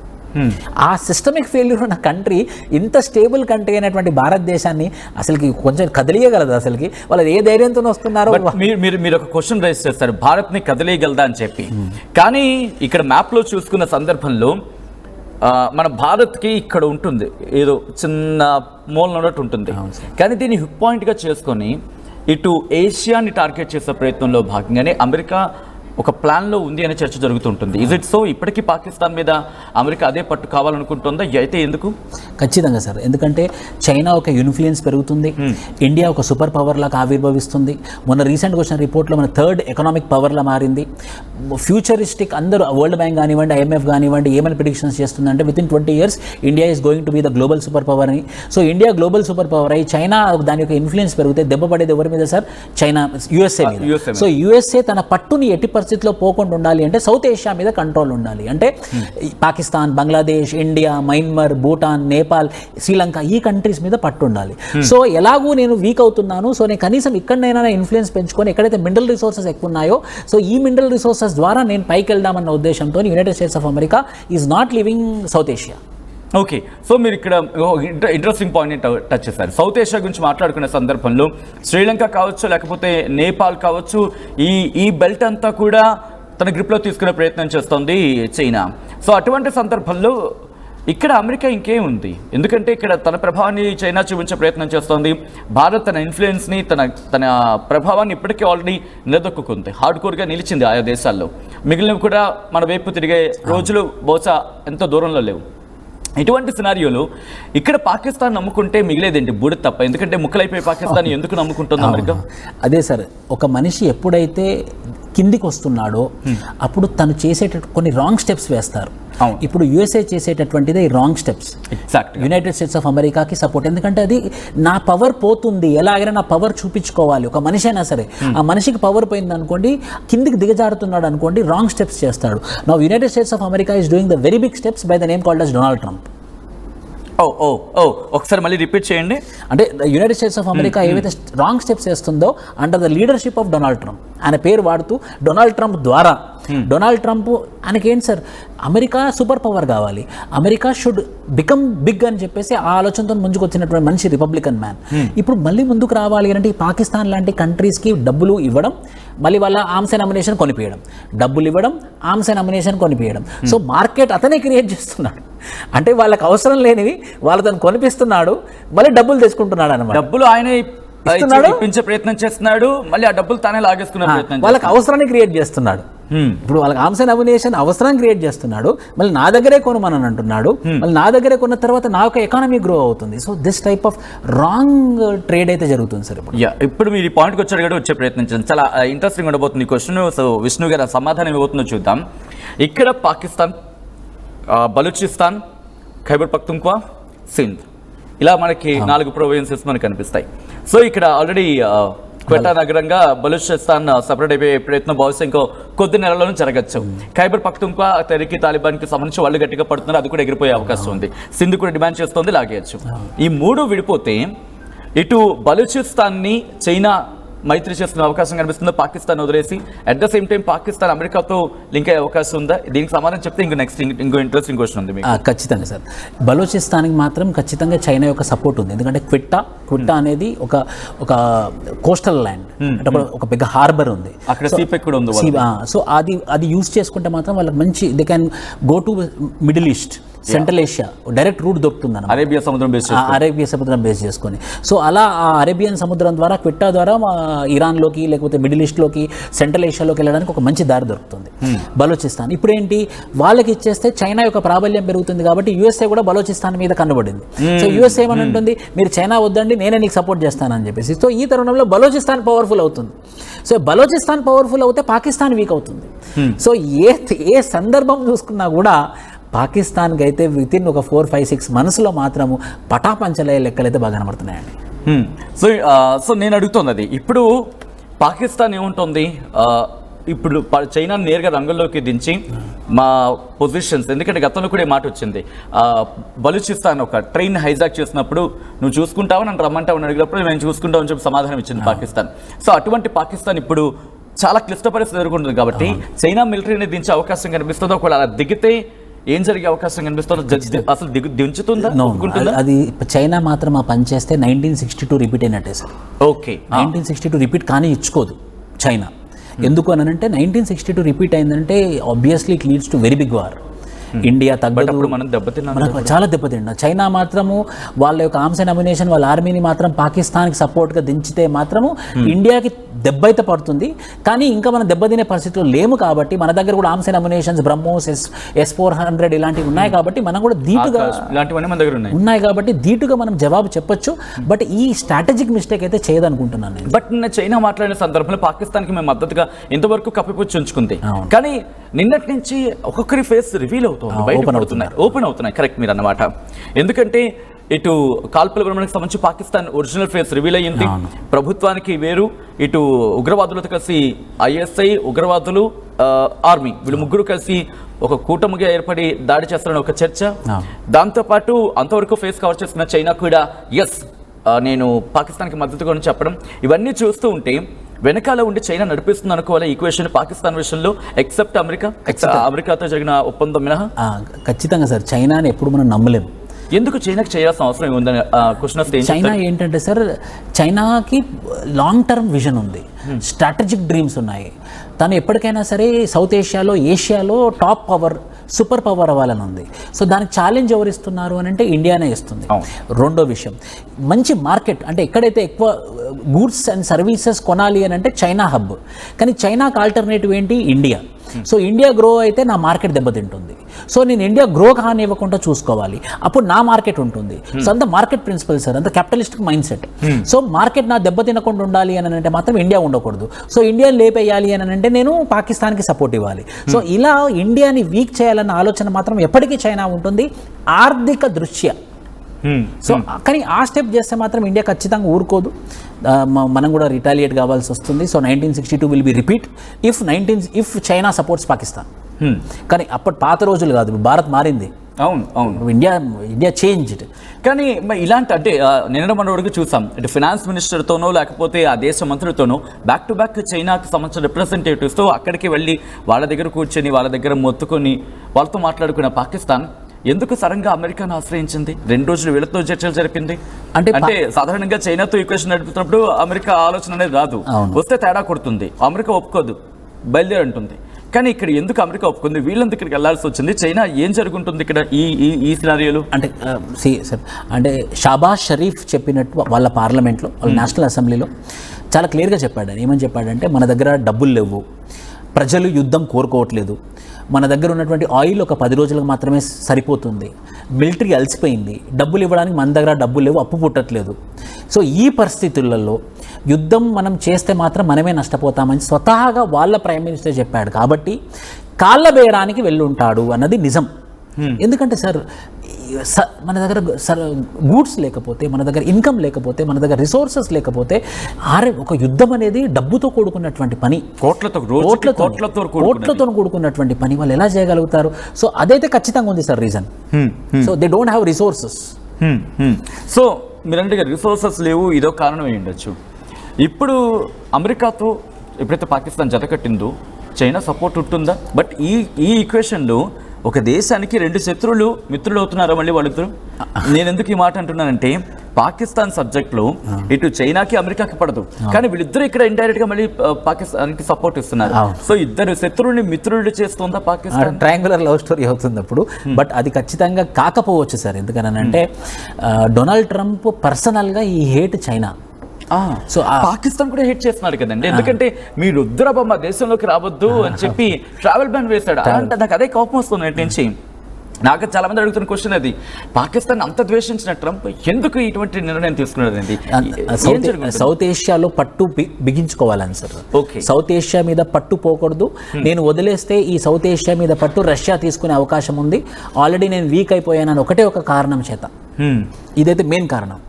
ఆ సిస్టమిక్ ఫెయిల్యూర్ ఉన్న కంట్రీ, ఇంత స్టేబుల్ కంట్రీ అయినటువంటి భారతదేశాన్ని అసలుకి కొంచెం కదిలియగలదు. అసలుకి వాళ్ళు ఏ ధైర్యంతో వస్తున్నారో. మీరు ఒక క్వశ్చన్ రైజ్ చేస్తారు, భారత్ని కదిలియగలదా అని చెప్పి. కానీ ఇక్కడ మ్యాప్లో చూసుకున్న సందర్భంలో మన భారత్కి ఇక్కడ ఉంటుంది, ఏదో చిన్న మూల ఉన్నట్టు ఉంటుంది. కానీ దీన్ని హుక్ పాయింట్గా చేసుకొని ఇటు ఏషియాని టార్గెట్ చేసే ప్రయత్నంలో భాగంగానే అమెరికా ఒక ప్లాన్లో ఉంది అనే చర్చ జరుగుతుంటుంది. Is it so? ఇప్పటికీ పాకిస్తాన్ మీద అమెరికా అదే పట్టు కావాలనుకుంటుందా? అయితే ఎందుకు? ఖచ్చితంగా సార్, ఎందుకంటే చైనా ఒక ఇన్ఫ్లుయెన్స్ పెరుగుతుంది, ఇండియా ఒక సూపర్ పవర్ లాగా ఆవిర్భవిస్తుంది. మొన్న రీసెంట్గా వచ్చిన రిపోర్ట్లో మన 3rd ఎకనామిక్ పవర్లా మారింది. ఫ్యూచరిస్టిక్ అందరూ వరల్డ్ బ్యాంక్ కానివ్వండి, IMF కానివ్వండి ఏమైనా ప్రిడిక్షన్స్ చేస్తుందంటే within 20 years India is going to be the global super power అని. So India global super power అయ్యి చైనా దాని యొక్క ఇన్ఫ్లుయెన్స్ పెరిగితే దెబ్బ పడేది ఎవరి మీద సార్? చైనా, USA మీద. సో USA తన పట్టుని ఎట్టి పరిస్థితిలో పోకుండా ఉండాలి అంటే సౌత్ ఏషియా మీద కంట్రోల్ ఉండాలి. అంటే పాకిస్తాన్, బంగ్లాదేశ్, ఇండియా, మయన్మార్, భూటాన్, నేపాల్, శ్రీలంక ఈ కంట్రీస్ మీద పట్టు ఉండాలి. సో ఎలాగూ నేను వీక్ అవుతున్నాను, సో నేను కనీసం ఇక్కడనైనా ఇన్ఫ్లుయెన్స్ పెంచుకొని ఎక్కడైతే మినరల్ రిసోర్సెస్ ఎక్కువ ఉన్నాయో సో ఈ మినరల్ రిసోర్సెస్ ద్వారా నేను పైకి వెళ్దామన్న ఉద్దేశంతో United States of America is not living south Asia. Okay, so మీరు ఇక్కడ ఇంట్రెస్టింగ్ పాయింట్ టచ్ చేశారు. సౌత్ ఏషియా గురించి మాట్లాడుకునే సందర్భంలో శ్రీలంక కావచ్చు, లేకపోతే నేపాల్ కావచ్చు, ఈ బెల్ట్ అంతా కూడా తన గ్రిప్లో తీసుకునే ప్రయత్నం చేస్తుంది చైనా. సో అటువంటి సందర్భంలో ఇక్కడ అమెరికా ఇంకేం ఉంది? ఎందుకంటే ఇక్కడ తన ప్రభావాన్ని చైనా చూపించే ప్రయత్నం చేస్తోంది. భారత్ తన ఇన్ఫ్లుయెన్స్ని, తన ప్రభావాన్ని ఇప్పటికే ఆల్రెడీ నిలదొక్కుంది, హార్డ్ కోర్గా నిలిచింది ఆయా దేశాల్లో. మిగిలినవి కూడా మన వైపు తిరిగే రోజులు బహుశా ఎంతో దూరంలో లేవు. ఇటువంటి సినారియోలో ఇక్కడ పాకిస్తాన్ నమ్ముకుంటే మిగిలేదేంటి? బూడిద తప్ప. ఎందుకంటే ముక్కలైపోయి పాకిస్తాన్ ఎందుకు నమ్ముకుంటుంది అమెరికా? అదే సార్, ఒక మనిషి ఎప్పుడైతే కిందికి వస్తున్నాడో అప్పుడు తను చేసేటటువంటి కొన్ని రాంగ్ స్టెప్స్ వేస్తారు. ఇప్పుడు USA చేసేటటువంటిదే wrong steps United States of అమెరికాకి సపోర్ట్. ఎందుకంటే అది నా పవర్ పోతుంది, ఎలాగైనా నా పవర్ చూపించుకోవాలి. ఒక మనిషి అయినా సరే ఆ మనిషికి పవర్ పోయింది అనుకోండి, కిందికి దిగజారుతున్నాడు అనుకోండి, రాంగ్ స్టెప్స్ చేస్తాడు. నా United States of America is doing the very big steps by the name called as Donald Trump. ఒకసారి మళ్ళీ రిపీట్ చేయండి. అంటే యునైటెడ్ స్టేట్స్ ఆఫ్ అమెరికా ఏవైతే రాంగ్ స్టెప్స్ వేస్తుందో under the leadership of Donald Trump, ఆయన పేరు వాడుతూ డొనాల్డ్ ట్రంప్ ద్వారా. డొనాల్డ్ ట్రంప్ ఆయనకేంటి సార్, అమెరికా సూపర్ పవర్ కావాలి, అమెరికా షుడ్ బికమ్ బిగ్ అని చెప్పేసి ఆ ఆలోచనతో ముందుకు వచ్చినటువంటి మంచి రిపబ్లికన్ మ్యాన్. ఇప్పుడు మళ్ళీ ముందుకు రావాలి అంటే ఈ పాకిస్తాన్ లాంటి కంట్రీస్కి డబ్బులు ఇవ్వడం, మళ్ళీ వాళ్ళ ఆర్మ్స్ అండ్ అమ్యునిషన్ కొనిపించడం, డబ్బులు ఇవ్వడం, ఆర్మ్స్ అండ్ అమ్యునిషన్ కొనిపించడం. సో మార్కెట్ అతనే క్రియేట్ చేస్తున్నాడు. అంటే వాళ్ళకి అవసరం లేనివి వాళ్ళతో కొనిపిస్తున్నాడు, మళ్ళీ డబ్బులు తెచ్చుకుంటున్నాడు అనమాట. డబ్బులు ఆయన ఇప్పించే ప్రయత్నం చేస్తున్నాడు, మళ్ళీ ఆ డబ్బులు తానే లాగేసుకునే ప్రయత్నం వాళ్ళకి అవసరాన్ని క్రియేట్ చేస్తున్నాడు. ఇప్పుడు వాళ్ళకి ఆమ్సే నామినేషన్ అవసరం క్రియేట్ చేస్తున్నాడు, మళ్ళీ నా దగ్గరే కొనమని అంటున్నాడు, మళ్ళీ నా దగ్గరే కొన్న తర్వాత నా యొక్క ఎకానమీ గ్రో అవుతుంది. So this type of wrong trade అయితే జరుగుతుంది సార్. ఇప్పుడు మీరు ఈ పాయింట్కి వచ్చాడు కూడా వచ్చే ప్రయత్నించండి, చాలా ఇంట్రెస్టింగ్ ఉండబోతుంది క్వశ్చన్. సో విష్ణు గారు సమాధానం ఇవ్వబోతుందో చూద్దాం. ఇక్కడ పాకిస్తాన్, బలూచిస్తాన్, ఖైబర్ పఖ్తూన్ఖ్వా, సింధ్, ఇలా మనకి 4 ప్రొవిన్సెస్ మనకు కనిపిస్తాయి. సో ఇక్కడ ఆల్రెడీ క్వెటా నగరంగా బలూచిస్తాన్ సపరేట్ అయిపోయే ప్రయత్నం బహుశా ఇంకో కొద్ది నెలల్లోనూ జరగచ్చు. ఖైబర్ పఖ్తూన్ఖ్వా తెరికి తాలిబాన్కి సంబంధించి వాళ్ళు గట్టిగా పడుతున్నారు, అది కూడా ఎగిరిపోయే అవకాశం ఉంది. సింధ్ కూడా డిమాండ్ చేస్తోంది, లాగేయచ్చు. ఈ 3 విడిపోతే ఇటు బలూచిస్తాన్ని చైనా మైత్రి చేస్తున్న అవకాశం కనిపిస్తుందా, పాకిస్తాన్ వదిలేసి? At the same time Pakistan అమెరికాతో లింక్ అయ్యే అవకాశం ఉందా? దీనికి సమాధానం చెప్తే ఇంకో ఇంట్రెస్టింగ్ క్వశ్చన్ ఉంది. ఖచ్చితంగా సార్, బలూచిస్తాన్కి మాత్రం ఖచ్చితంగా చైనా యొక్క సపోర్ట్ ఉంది. ఎందుకంటే క్విట్టా అనేది ఒక కోస్టల్ ల్యాండ్, అంటే ఒక పెద్ద హార్బర్ ఉంది అక్కడ, సీపెక్ కూడా ఉంది. సో అది యూజ్ చేసుకుంటే మాత్రం వాళ్ళకి మంచి, they can go to Middle East, Central Asia direct route దొరుకుతుంది అన్నమాట, అరేబియా సముద్రం బేస్ చేసుకొని. సో అలా ఆ అరేబియన్ సముద్రం ద్వారా, క్విట్టా ద్వారా ఇరాన్లోకి లేకపోతే మిడిల్ ఈస్ట్లోకి, సెంట్రల్ ఏషియాలోకి వెళ్ళడానికి ఒక మంచి దారి దొరుకుతుంది బలూచిస్తాన్. ఇప్పుడు ఏంటి, వాళ్ళకి ఇచ్చేస్తే చైనా యొక్క ప్రాబల్యం పెరుగుతుంది కాబట్టి యుఎస్ఏ కూడా బలూచిస్తాన్ మీద కనబడింది. సో యుఎస్ఏ ఏమని ఉంటుంది, మీరు చైనా వద్దండి, నేనే నీకు సపోర్ట్ చేస్తానని చెప్పేసి. సో ఈ తరుణంలో బలూచిస్తాన్ పవర్ఫుల్ అవుతుంది. సో బలూచిస్తాన్ పవర్ఫుల్ అవుతే పాకిస్తాన్ వీక్ అవుతుంది. సో ఏ సందర్భం చూసుకున్నా కూడా పాకిస్తాన్కి అయితే వితిన్ ఒక 4-5-6 మంత్స్లో మాత్రము పటాపంచలయ్యే లెక్కలైతే బాగా కనబడుతున్నాయండి. సో నేను అడుగుతుంది అది, ఇప్పుడు పాకిస్తాన్ ఏముంటుంది, ఇప్పుడు చైనా నేరుగా రంగంలోకి దించి మా పొజిషన్స్, ఎందుకంటే గతంలో కూడా మాట వచ్చింది, బలూచిస్తాన్ ఒక ట్రైన్ హైజాక్ చేసినప్పుడు నువ్వు చూసుకుంటావా, నన్ను రమ్మంటావని అడిగినప్పుడు నేను చూసుకుంటావని చెప్పి సమాధానం ఇచ్చింది పాకిస్తాన్. సో అటువంటి పాకిస్తాన్ ఇప్పుడు చాలా క్లిష్ట పరిస్థితి ఎదుర్కొంటుంది కాబట్టి చైనా మిలిటరీని దించే అవకాశం కనిపిస్తుంది. ఒకవేళ అలా దిగితే ఏం జరిగే అవకాశం కనిపిస్తుంది, అసలు దించుతుందా? అది చైనా మాత్రం ఆ పని చేస్తే 1962 రిపీట్ అయినట్టే సార్. ఓకే, 1962 రిపీట్ కానీ ఇచ్చుకోదు చైనా. ఎందుకు అని అంటే 1962 రిపీట్ అయిందంటే obviously it leads to very big war. India తగ్గదు, మనకు చాలా దెబ్బతిన్నా. చైనా మాత్రము వాళ్ళ యొక్క ఆర్మ్స్ అండ్ అమ్యునేషన్, వాళ్ళ ఆర్మీని మాత్రం పాకిస్తాన్కి సపోర్ట్గా దించితే మాత్రము ఇండియాకి దెబ్బ అయితే పడుతుంది. కానీ ఇంకా మనం దెబ్బతినే పరిస్థితిలో లేము కాబట్టి మన దగ్గర కూడా arms and ammunitions, BrahMos, S-400 ఇలాంటివి ఉన్నాయి కాబట్టి మనం కూడా ధీటుగా ఉన్నాయి కాబట్టి ధీటుగా మనం జవాబు చెప్పొచ్చు. బట్ ఈ స్ట్రాటజిక్ మిస్టేక్ అయితే చేయదనుకుంటున్నాను నేను. బట్ నిన్న చైనా మాట్లాడిన సందర్భంలో పాకిస్తాన్కి మేము మద్దతుగా ఇంతవరకు కప్పిపుచ్చి ఉంచుకుంది, కానీ నిన్నటి నుంచి ఒక్కొక్కరి ఫేస్ రివీల్ అవుతుంది, ఓపెన్ అవుతున్నాయి. కరెక్ట్ మీరు అన్నమాట. ఎందుకంటే ఇటు కాల్పుల విరమణకు సంబంధించి పాకిస్తాన్ ఒరిజినల్ ఫేస్ రివీల్ అయ్యింది, ప్రభుత్వానికి వేరు, ఇటు ఉగ్రవాదులతో కలిసి ISI, ఉగ్రవాదులు, ఆర్మీ, వీళ్ళు ముగ్గురు కలిసి ఒక కూటమిగా ఏర్పడి దాడి చేస్తారని ఒక చర్చ. దాంతోపాటు అంతవరకు ఫేస్ కవర్ చేసుకున్న చైనా కూడా ఎస్ నేను పాకిస్తాన్కి మద్దతుగా చెప్పడం, ఇవన్నీ చూస్తూ ఉంటే వెనకాల ఉండి చైనా నడిపిస్తుంది అనుకోవాలి ఈక్వేషన్ పాకిస్తాన్ విషయంలో, ఎక్సెప్ట్ అమెరికాతో జరిగిన ఒప్పందం మినహా. ఖచ్చితంగా సార్, చైనాని ఎప్పుడు మనం నమ్మలేము. ఎందుకు చైనాకి చేయాల్సిన అవసరం ఉందని క్వశ్చన్ వస్తే చైనా ఏంటంటే సార్, చైనాకి లాంగ్ టర్మ్ విజన్ ఉంది, స్ట్రాటజిక్ డ్రీమ్స్ ఉన్నాయి. తను ఎప్పటికైనా సరే సౌత్ ఏషియాలో టాప్ పవర్, సూపర్ పవర్ అవ్వాలని ఉంది. సో దానికి ఛాలెంజ్ ఎవరు ఇస్తున్నారు అని అంటే ఇండియానే ఇస్తుంది. రెండో విషయం, మంచి మార్కెట్, అంటే ఎక్కడైతే ఎక్కువ గూడ్స్ అండ్ సర్వీసెస్ కొనాలి అని అంటే చైనా హబ్. కానీ చైనాకి ఆల్టర్నేటివ్ ఏంటి, ఇండియా. సో ఇండియా గ్రో అయితే నా మార్కెట్ దెబ్బతింటుంది. సో నేను ఇండియా గ్రో కానివ్వకుండా చూసుకోవాలి, అప్పుడు నా మార్కెట్ ఉంటుంది. సో అంత మార్కెట్ ప్రిన్సిపల్ సార్, అంత capitalistic mind set. So market నా దెబ్బతినకుండా ఉండాలి అని అంటే మాత్రం ఇండియా ఉండకూడదు. సో ఇండియాని లేపేయాలి అని అంటే నేను పాకిస్తాన్కి సపోర్ట్ ఇవ్వాలి. సో ఇలా ఇండియాని వీక్ చేయాలన్న ఆలోచన మాత్రం ఎప్పటికీ చైనా ఉంటుంది ఆర్థిక దృష్ట్యా. సో కానీ ఆ స్టెప్ చేస్తే మాత్రం ఇండియా ఖచ్చితంగా ఊరుకోదు, మనం కూడా రిటాలియేట్ కావాల్సి వస్తుంది. So 1962 will be repeat if China supports Pakistan. కానీ అప్పటి పాత రోజులు కాదు, భారత్ మారింది. అవును, ఇండియా చేంజ్డ్. కానీ ఇలాంటి అంటే నిన్న మన వరకు చూసాం, ఇటు ఫినాన్స్ మినిస్టర్తోనో లేకపోతే ఆ దేశ మంత్రులతోనో బ్యాక్ టు బ్యాక్ చైనాకు సంబంధించిన రిప్రజెంటేటివ్స్తో అక్కడికి వెళ్ళి వాళ్ళ దగ్గర కూర్చొని వాళ్ళ దగ్గర మొత్తుకొని వాళ్ళతో మాట్లాడుకున్న పాకిస్తాన్ ఎందుకు సడన్గా అమెరికాను ఆశ్రయించింది? 2 రోజులు వీళ్ళతో చర్చలు జరిపింది. అంటే సాధారణంగా చైనాతో ఈక్వేషన్ నడుపుతున్నప్పుడు అమెరికా ఆలోచన అనేది రాదు, వస్తే తేడా కొడుతుంది, అమెరికా ఒప్పుకోదు, బయలుదేరి ఉంటుంది. కానీ ఇక్కడ ఎందుకు అమెరికా ఒప్పుకుంది, వీళ్ళంతా ఇక్కడికి వెళ్ళాల్సి వచ్చింది, చైనా ఏం జరుగుతుంది ఇక్కడ ఈ సినారియోలో? అంటే సార్, అంటే షాబాజ్ షరీఫ్ చెప్పినట్టు వాళ్ళ పార్లమెంట్లో, వాళ్ళ నేషనల్ అసెంబ్లీలో చాలా క్లియర్గా చెప్పాడు. ఆయన ఏమని చెప్పాడంటే, మన దగ్గర డబ్బులు లేవు, ప్రజలు యుద్ధం కోరుకోవట్లేదు, మన దగ్గర ఉన్నటువంటి ఆయిల్ ఒక 10 రోజులకు మాత్రమే సరిపోతుంది, మిలిటరీ అలసిపోయింది, డబ్బులు ఇవ్వడానికి మన దగ్గర డబ్బులు లేవు, అప్పు పుట్టట్లేదు. సో ఈ పరిస్థితులలో యుద్ధం మనం చేస్తే మాత్రం మనమే నష్టపోతామని స్వతహాగా వాళ్ళ ప్రైమ్ మినిస్టర్ చెప్పాడు. కాబట్టి కాళ్ళ బేరానికి వెళ్ళుంటాడు అన్నది నిజం. ఎందుకంటే సార్, మన దగ్గర గూడ్స్ లేకపోతే, మన దగ్గర ఇన్కమ్ లేకపోతే, మన దగ్గర రిసోర్సెస్ లేకపోతే, ఒక యుద్ధం అనేది డబ్బుతో కూడుకున్నటువంటి పని, కోట్లతో కూడుకున్నటువంటి పని. వాళ్ళు ఎలా చేయగలుగుతారు? సో అదైతే ఖచ్చితంగా ఉంది sir reason. So they don't have resources. So మీరంటే రిసోర్సెస్ లేవు, ఇదో కారణం అయి ఉండొచ్చు. ఇప్పుడు అమెరికాతో ఎప్పుడైతే పాకిస్తాన్ జతకట్టిందో చైనా సపోర్ట్ ఉంటుందా? బట్ ఈ ఈక్వేషన్లో ఒక దేశానికి 2 శత్రువులు మిత్రులు అవుతున్నారా మళ్ళీ వాళ్ళిద్దరు? నేను ఎందుకు ఈ మాట అంటున్నానంటే, పాకిస్తాన్ సబ్జెక్ట్లో ఇటు చైనాకి అమెరికాకి పడదు, కానీ వీళ్ళిద్దరూ ఇక్కడ ఇండైరెక్ట్ గా మళ్ళీ పాకిస్తాన్కి సపోర్ట్ ఇస్తున్నారు. సో ఇద్దరు శత్రువుని మిత్రులు చేస్తుందా పాకిస్తాన్? ట్రయాంగులర్ లవ్ స్టోరీ అవుతుంది అప్పుడు. బట్ అది ఖచ్చితంగా కాకపోవచ్చు సార్. ఎందుకనంటే డొనాల్డ్ ట్రంప్ పర్సనల్గా ఈ హేట్ చైనా. సో పాకిస్తాన్ కూడా హేట్ చేస్తున్నాడు కదండి, ఎందుకంటే మీరు వద్దురా మా దేశంలోకి రావద్దు అని చెప్పి ట్రావెల్ బ్యాన్ వేశాడు. అంటే నాకు అదే కోపం వస్తుంది నేటి నుంచి. నాకు చాలా మంది అడుగుతున్న క్వశ్చన్ అది, పాకిస్తాన్ అంత ద్వేషించిన ట్రంప్ ఎందుకు ఇటువంటి నిర్ణయం తీసుకున్నాడండి? సౌత్ ఏషియాలో పట్టు బిగించుకోవాలని సార్. ఓకే, సౌత్ ఏషియా మీద పట్టు పోకూడదు. నేను వదిలేస్తే ఈ సౌత్ ఏషియా మీద పట్టు రష్యా తీసుకునే అవకాశం ఉంది. ఆల్రెడీ నేను వీక్ అయిపోయానని ఒకటే ఒక కారణం చేత. ఇదైతే మెయిన్ కారణం.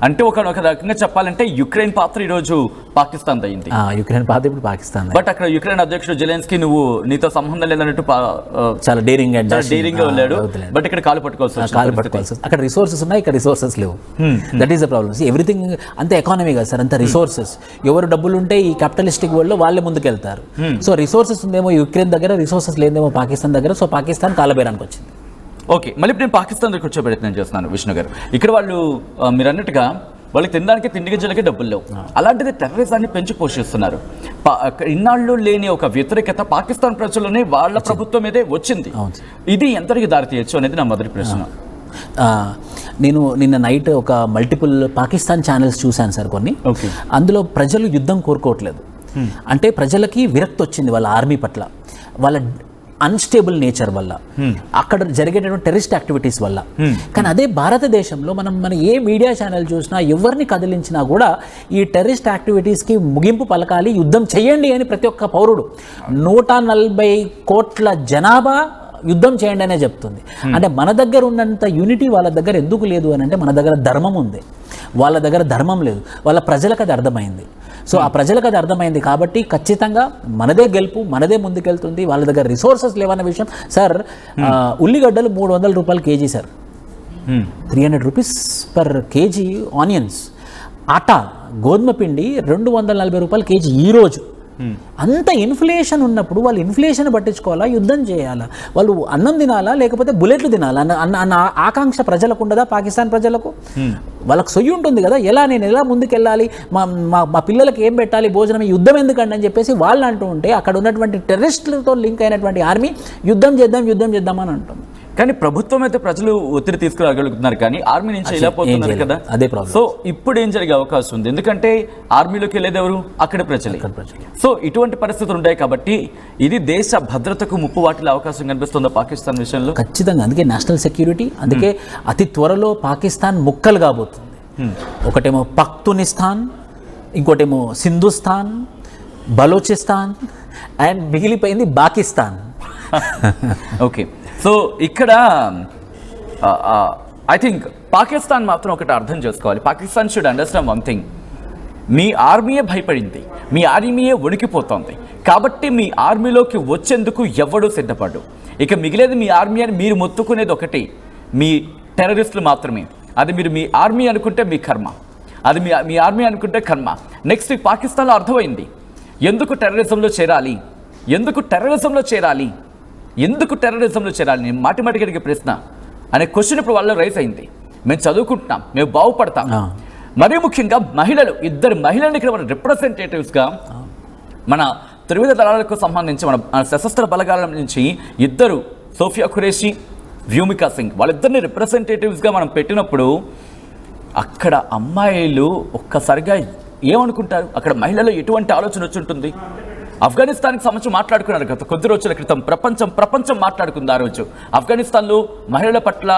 అంటే ఒక రకంగా చెప్పాలంటే యుక్రెయిన్ పాత్ర ఈరోజు పాకిస్తాన్ అయింది. యుక్రెయిన్ పాత్ర ఇప్పుడు పాకిస్తాన్. బట్ అక్కడ యుక్రెయిన్ అధ్యక్షుడు జెలెన్స్కీ నువ్వు నీతో సంబంధం లేదన్నట్టు చాలా డేరింగ్ గా వెళ్ళాడు. బట్ ఇక్కడ కాలు పట్టుకోవాల్సి, అక్కడ రిసోర్సెస్ ఉన్నాయి, ఇక్కడ రిసోర్సెస్ లేవు. That is the problem. Everything అంత ఎకానమీ కదా సార్, అంత రిసోర్సెస్. ఎవరు డబ్బులు ఉంటే ఈ క్యాపిటలిస్టిక్ వరల్డ్ లో వాళ్ళే ముందుకెళ్తారు. సో రిసోర్సెస్ ఉందేమో యుక్రెయిన్ దగ్గర, రిసోర్సెస్ లేదేమో పాకిస్తాన్ దగ్గర. సో పాకిస్తాన్ కాలబేరానికి వచ్చింది. ఓకే, మళ్ళీ ఇప్పుడు నేను పాకిస్తాన్ దగ్గర కూర్చో ప్రయత్నం చేస్తున్నాను విష్ణు గారు. ఇక్కడ వాళ్ళు మీరు అన్నట్టుగా వాళ్ళకి తినడానికి తిండి గింజలకే డబ్బులు లేవు, అలాంటిది టెర్రరిజాన్ని పెంచి పోషిస్తున్నారు. ఇన్నాళ్ళు లేని ఒక వ్యతిరేకత పాకిస్తాన్ ప్రజల్లోనే వాళ్ళ ప్రభుత్వం మీదే వచ్చింది. ఇది ఎంతటికి దారితీయచ్చు అనేది నా మొదటి ప్రశ్న. నేను నిన్న నైట్ ఒక మల్టిపుల్ పాకిస్తాన్ ఛానల్స్ చూశాను సార్ కొన్ని. అందులో ప్రజలు యుద్ధం కోరుకోవట్లేదు. అంటే ప్రజలకి విరక్తి వచ్చింది వాళ్ళ ఆర్మీ పట్ల, వాళ్ళ అన్స్టేబుల్ నేచర్ వల్ల, అక్కడ జరిగేటటువంటి టెర్రరిస్ట్ యాక్టివిటీస్ వల్ల. కానీ అదే భారతదేశంలో మన ఏ మీడియా ఛానల్ చూసినా, ఎవరిని కదిలించినా కూడా ఈ టెర్రరిస్ట్ యాక్టివిటీస్కి ముగింపు పలకాలి, యుద్ధం చేయండి అని ప్రతి ఒక్క పౌరుడు, 140 కోట్ల జనాభా యుద్ధం చేయండి అనే చెప్తుంది. అంటే మన దగ్గర ఉన్నంత యూనిటీ వాళ్ళ దగ్గర ఎందుకు లేదు అని అంటే, మన దగ్గర ధర్మం ఉంది, వాళ్ళ దగ్గర ధర్మం లేదు. వాళ్ళ ప్రజలకు అది అర్థమైంది. సో ఆ ప్రజలకు అది అర్థమైంది కాబట్టి ఖచ్చితంగా మనదే గెలుపు, మనదే ముందుకెళ్తుంది. వాళ్ళ దగ్గర రిసోర్సెస్ లేవన్న విషయం సార్. ఉల్లిగడ్డలు 300 రూపాయలు kg sir, 300 rupees per kg onions. Atta, గోధుమ పిండి 240 రూపాయలు కేజీ ఈరోజు. అంత ఇన్ఫ్లేషన్ ఉన్నప్పుడు వాళ్ళు ఇన్ఫ్లేషన్ పట్టించుకోవాలా, యుద్ధం చేయాలా? వాళ్ళు అన్నం తినాలా లేకపోతే బుల్లెట్లు తినాలా అన్న ఆకాంక్ష ప్రజలకు ఉండదా? పాకిస్తాన్ ప్రజలకు వాళ్ళకి సొయ్యి ఉంటుంది కదా, నేను ఎలా ముందుకెళ్ళాలి, మా పిల్లలకి ఏం పెట్టాలి భోజనం, యుద్ధం ఎందుకండి అని చెప్పేసి వాళ్ళు అంటూ ఉంటే, అక్కడ ఉన్నటువంటి టెర్రరిస్టులతో లింక్ అయినటువంటి ఆర్మీ యుద్ధం చేద్దాం అని అంటుంది. కానీ ప్రభుత్వం అయితే ప్రజలు ఒత్తిడి తీసుకురాగలుగుతున్నారు, కానీ ఆర్మీ నుంచి వెళ్ళిపోతున్నారు కదా, అదే ప్రాబ్లం. సో ఇప్పుడు ఏం జరిగే అవకాశం ఉంది? ఎందుకంటే ఆర్మీలోకి వెళ్ళేది ఎవరు? అక్కడ ప్రజలే. సో ఇటువంటి పరిస్థితులు ఉంటాయి కాబట్టి ఇది దేశ భద్రతకు ముప్పు వాటిల్లే అవకాశం కనిపిస్తుందా పాకిస్తాన్ విషయంలో? ఖచ్చితంగా. అందుకే నేషనల్ సెక్యూరిటీ, అందుకే అతి త్వరలో పాకిస్తాన్ ముక్కలు కాబోతుంది. ఒకటేమో పఖ్తునిస్తాన్, ఇంకోటేమో సింధుస్థాన్, బలోచిస్తాన్, అండ్ మిగిలిపోయింది పాకిస్తాన్. ఓకే, సో ఇక్కడ ఐ థింక్ పాకిస్తాన్ మాత్రం ఒకటి అర్థం చేసుకోవాలి. Pakistan should understand one thing. మీ ఆర్మీయే భయపడింది, మీ ఆర్మీయే వణికిపోతోంది, కాబట్టి మీ ఆర్మీలోకి వచ్చేందుకు ఎవడూ సిద్ధపడ్డు. ఇక మిగిలేది మీ ఆర్మీ అని మీరు మొత్తుకునేది ఒకటి, మీ టెర్రరిస్టులు మాత్రమే. అది మీరు మీ ఆర్మీ అనుకుంటే మీ కర్మ, అది మీ ఆర్మీ అనుకుంటే కర్మ. నెక్స్ట్ పాకిస్తాన్లో అర్థమైంది ఎందుకు టెర్రరిజంలో చేరాలి, నేను మాటిమాటికి అడిగే ప్రశ్న అనే క్వశ్చన్ ఇప్పుడు వాళ్ళలో రైజ్ అయింది. మేము చదువుకుంటున్నాం, మేము బాగుపడతాం. మరీ ముఖ్యంగా మహిళలు, 2 మహిళలను ఇక్కడ మన రిప్రజెంటేటివ్స్గా మన త్రివిధ దళాలకు సంబంధించి మన సశస్త్ర బలగాల నుంచి ఇద్దరు, సోఫియా ఖురేషి, వ్యూమికా సింగ్, వాళ్ళిద్దరిని రిప్రజెంటేటివ్స్గా మనం పెట్టినప్పుడు అక్కడ అమ్మాయిలు ఒక్కసారిగా ఏమనుకుంటారు? అక్కడ మహిళలు ఎటువంటి ఆలోచన వచ్చి ఉంటుంది? ఆఫ్ఘనిస్తాన్కి సంబంధించి మాట్లాడుకున్నారు గత కొద్ది రోజుల క్రితం. ప్రపంచం మాట్లాడుకుంది ఆ రోజు ఆఫ్ఘనిస్తాన్లో మహిళల పట్ల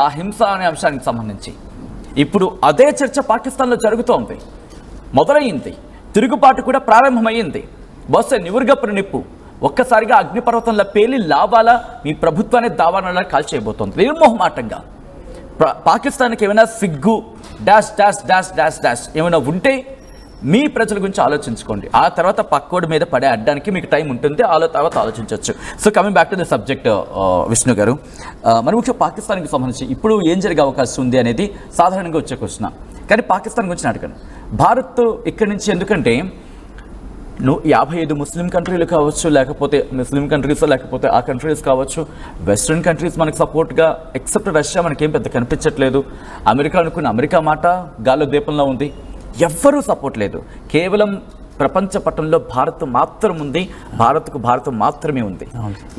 ఆ హింస అనే అంశానికి సంబంధించి. ఇప్పుడు అదే చర్చ పాకిస్తాన్లో జరుగుతోంది, మొదలయ్యింది, తిరుగుబాటు కూడా ప్రారంభమైంది. బహుశా నివురుగప్పుడు నిప్పు ఒక్కసారిగా అగ్నిపర్వతంలో పేలి లావాలా మీ ప్రభుత్వాన్ని దావానలా కాల్చేయబోతోంది నిర్మోహమాటంగా. పాకిస్తాన్కి ఏమైనా సిగ్గు dash dash dash dash dash ఏమైనా ఉంటే మీ ప్రజల గురించి ఆలోచించుకోండి. ఆ తర్వాత పక్కోడి మీద పడే అడ్డానికి మీకు టైం ఉంటుంది, తర్వాత ఆలోచించవచ్చు. So coming back to the subject Vishnu గారు, మరి ముఖ్యంగా పాకిస్తాన్కి సంబంధించి ఇప్పుడు ఏం జరిగే అవకాశం ఉంది అనేది సాధారణంగా వచ్చే క్వశ్చన్. కానీ పాకిస్తాన్ గురించి అడగను. భారత్ ఇక్కడి నుంచి, ఎందుకంటే 55 ముస్లిం కంట్రీలు కావచ్చు, లేకపోతే ముస్లిం కంట్రీస్, లేకపోతే ఆ కంట్రీస్ కావచ్చు, వెస్ట్రన్ కంట్రీస్ మనకు సపోర్ట్గా, ఎక్సెప్ట్ రష్యా మనకేం పెద్ద కనిపించట్లేదు. అమెరికా అనుకున్న అమెరికా మాట గాల్లో దీపంలో ఉంది, ఎవ్వరూ సపోర్ట్ లేదు. కేవలం ప్రపంచ పటంలో భారత్ మాత్రం ఉంది, భారత్ మాత్రమే ఉంది.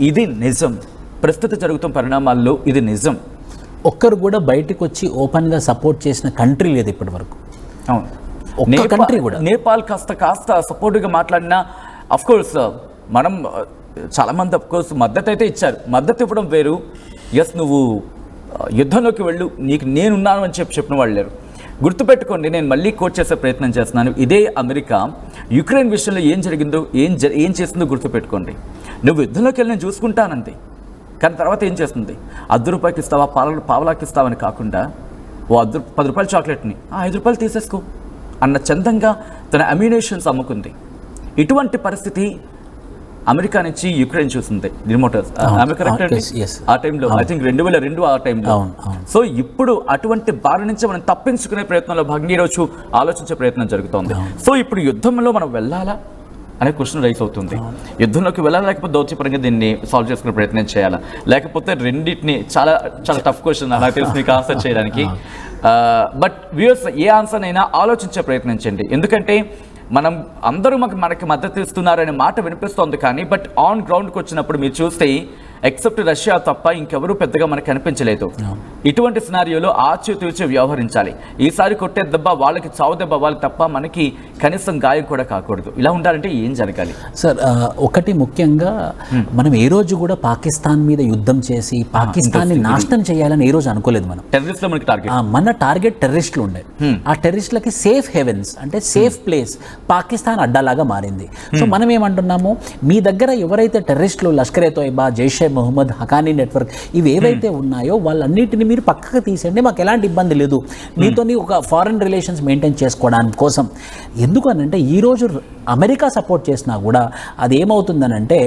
ఇది నిజం. ప్రస్తుత జరుగుతున్న పరిణామాల్లో ఇది నిజం. ఒక్కరు కూడా బయటకు వచ్చి ఓపెన్గా సపోర్ట్ చేసిన కంట్రీ లేదు ఇప్పటి వరకు. అవును, కంట్రీ కూడా. నేపాల్ కాస్త సపోర్ట్గా మాట్లాడినా, అఫ్కోర్స్ మనం చాలామంది అఫ్కోర్స్ మద్దతు అయితే ఇచ్చారు. మద్దతు ఇవ్వడం వేరు, ఎస్ నువ్వు యుద్ధంలోకి వెళ్ళు, నీకు నేనున్నాను అని చెప్పిన వాళ్ళు లేరు. గుర్తుపెట్టుకోండి, నేను మళ్ళీ కోట్ చేసే ప్రయత్నం చేస్తున్నాను. ఇదే అమెరికా యుక్రెయిన్ విషయంలో ఏం జరిగిందో, ఏం చేస్తుందో గుర్తుపెట్టుకోండి. నువ్వు యుద్ధంలోకి వెళ్ళి నేను చూసుకుంటానంది, కానీ తర్వాత ఏం చేస్తుంది? ₹10 ఇస్తావా, పావలాకి ఇస్తావని కాకుండా ఓ ₹10 చాక్లెట్ని ₹5 తీసేసుకో అన్న చందంగా తన అమ్యునేషన్స్ అమ్ముకుంది. ఇటువంటి పరిస్థితి అమెరికా నుంచి యుక్రెయిన్ చూసింది. ఆ టైంలో ఐ థింక్ 2002 ఆ టైంలో. సో ఇప్పుడు అటువంటి బారి నుంచి మనం తప్పించుకునే ప్రయత్నంలో భాగంగా ఈరోజు ఆలోచించే ప్రయత్నం జరుగుతోంది. సో ఇప్పుడు యుద్ధంలో మనం వెళ్ళాలా అనే క్వశ్చన్ రైస్ అవుతుంది. యుద్ధంలోకి వెళ్ళాలా, లేకపోతే దౌత్యపరంగా దీన్ని సాల్వ్ చేసుకునే ప్రయత్నం చేయాలా, లేకపోతే రెండింటిని చాలా చాలా టఫ్ క్వశ్చన్ నాకు తెలిసి మీకు ఆన్సర్ చేయడానికి. బట్ వ్యూయర్స్ ఏ ఆన్సర్ అయినా ఆలోచించే ప్రయత్నించండి. ఎందుకంటే మనం అందరూ మనకి మద్దతు ఇస్తున్నారనే మాట వినిపిస్తోంది, కానీ బట్ ఆన్ గ్రౌండ్కి వచ్చినప్పుడు మీరు చూస్తే ఎక్సెప్ట్ రష్యా తప్ప ఇంకెవరూ పెద్దగా మనకు కనిపించలేదు. ఇటువంటి సినారియోలో ఆచితూచి వ్యవహరించాలి. ఈసారి కొట్టే దెబ్బ వాళ్ళకి చావు దెబ్బ అవ్వాలి తప్ప మనకి కనీసం గాయం కూడా కాకూడదు. ఇలా ఉండాలంటే ఏం జరగాలి సార్? ఒకటి ముఖ్యంగా మనం ఏ రోజు కూడా పాకిస్తాన్ మీద యుద్ధం చేసి పాకిస్తాన్ని నాశనం చేయాలని ఏ రోజు అనుకోలేదు. మనం టెర్రరిస్టులు మనకి టార్గెట్, మన టార్గెట్ టెర్రరిస్టులు ఉండే. ఆ టెర్రరిస్టులకి సేఫ్ హెవెన్స్ అంటే సేఫ్ ప్లేస్ పాకిస్తాన్ అడ్డాలాగా మారింది. సో మనం ఏమంటున్నాము, మీ దగ్గర ఎవరైతే టెర్రరిస్టులు లష్కరే తోయిబా, జైషే మొహమ్మద్, హకానీ నెట్వర్క్ ఇవి ఏవైతే ఉన్నాయో వాళ్ళన్నిటిని మీరు పక్కకు తీసేయండి, మాకు ఎలాంటి ఇబ్బంది లేదు, మీతోని ఒక ఫారెన్ రిలేషన్స్ మెయింటైన్ చేసుకోవడానికి కోసం. ఎందుకనంటే ఈరోజు అమెరికా సపోర్ట్ చేసినా కూడా అది ఏమవుతుందనంటే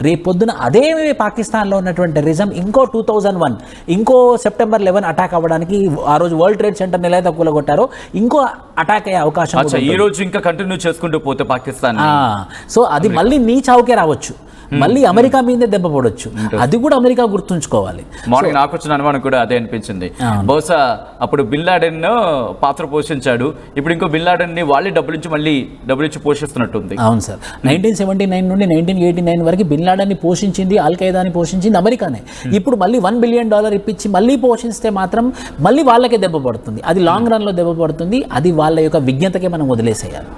రేపొద్దున అదే పాకిస్తాన్లో ఉన్నటువంటి టెర్రరిజం ఇంకో 2001 ఇంకో సెప్టెంబర్ 11 అటాక్ అవ్వడానికి, ఆ రోజు వరల్డ్ ట్రేడ్ సెంటర్ ఎలా తక్కువ కొట్టారో ఇంకో అటాక్ అయ్యే అవకాశం ఈ రోజు ఇంకా కంటిన్యూ చేసుకుంటూ పోతే పాకిస్తాన్. సో అది మళ్ళీ నీ చావుకే రావచ్చు, మళ్ళీ అమెరికా మీదే దెబ్బ పడవచ్చు. అది కూడా అమెరికా గుర్తుంచుకోవాలి. మార్నింగ్ నాకు వచ్చిన అనుమానం కూడా అదే అనిపించింది. బహుశా అప్పుడు బిన్ లాడెన్ పాత్ర పోషించాడు, ఇప్పుడు ఇంకో బిన్ లాడెన్ ని వాళ్ళే డబ్బులు ఇచ్చి పోషిస్తున్నట్టుంది. అవును సార్, 1979 నుండి 1989 వరకు బిన్ లాడెన్ ని పోషించింది, అల్ ఖైదాని పోషించింది అమెరికానే. ఇప్పుడు మళ్ళీ $1 బిలియన్ ఇప్పించి మళ్ళీ పోషిస్తే మాత్రం మళ్ళీ వాళ్ళకే దెబ్బ పడుతుంది. అది లాంగ్ రన్ లో దెబ్బ పడుతుంది. అది వాళ్ళ యొక్క విజ్ఞతకే మనం వదిలేసేయాలి.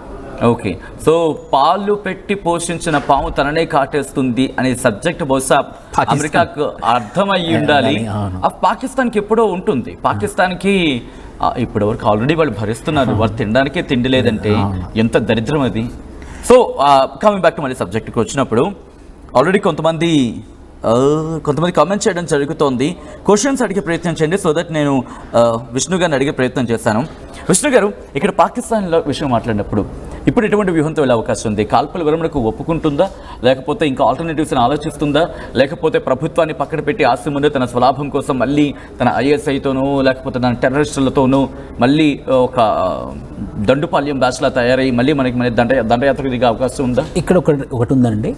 ఓకే, సో పాలు పెట్టి పోషించిన పాము తననే కాటేస్తుంది అనే సబ్జెక్ట్ బహుశా అమెరికాకు అర్థమయ్యి ఉండాలి. పాకిస్తాన్కి ఎప్పుడో ఉంటుంది. పాకిస్తాన్కి ఇప్పటి వరకు ఆల్రెడీ వాళ్ళు భరిస్తున్నారు, వాళ్ళు తినడానికే తిండి లేదంటే ఎంత దరిద్రం అది. సో కమింగ్ బ్యాక్ టు మళ్ళీ సబ్జెక్ట్కి వచ్చినప్పుడు ఆల్రెడీ కొంతమంది కామెంట్ చేయడం జరుగుతోంది. క్వశ్చన్స్ అడిగే ప్రయత్నం చేయండి, సో దట్ నేను విష్ణు గారిని అడిగే ప్రయత్నం చేస్తాను. విష్ణు గారు, ఇక్కడ పాకిస్తాన్లో విషయం మాట్లాడినప్పుడు ఇప్పుడు ఎటువంటి వ్యూహంతో వెళ్ళే అవకాశం ఉంది? కాల్పుల విరమణకు ఒప్పుకుంటుందా, లేకపోతే ఇంకా ఆల్టర్నేటివ్స్ని ఆలోచిస్తుందా, లేకపోతే ప్రభుత్వాన్ని పక్కన పెట్టి ఆస్తి ముందు తన స్వలాభం కోసం మళ్ళీ తన ఐఎస్ఐతోనూ లేకపోతే తన టెర్రరిస్టులతోనూ మళ్ళీ ఒక దండుపాల్యం బ్యాచ్లా తయారై మళ్ళీ మనకి దండయాత్రకు దిగే అవకాశం ఉందా? ఇక్కడ ఒకటి ఉందండి,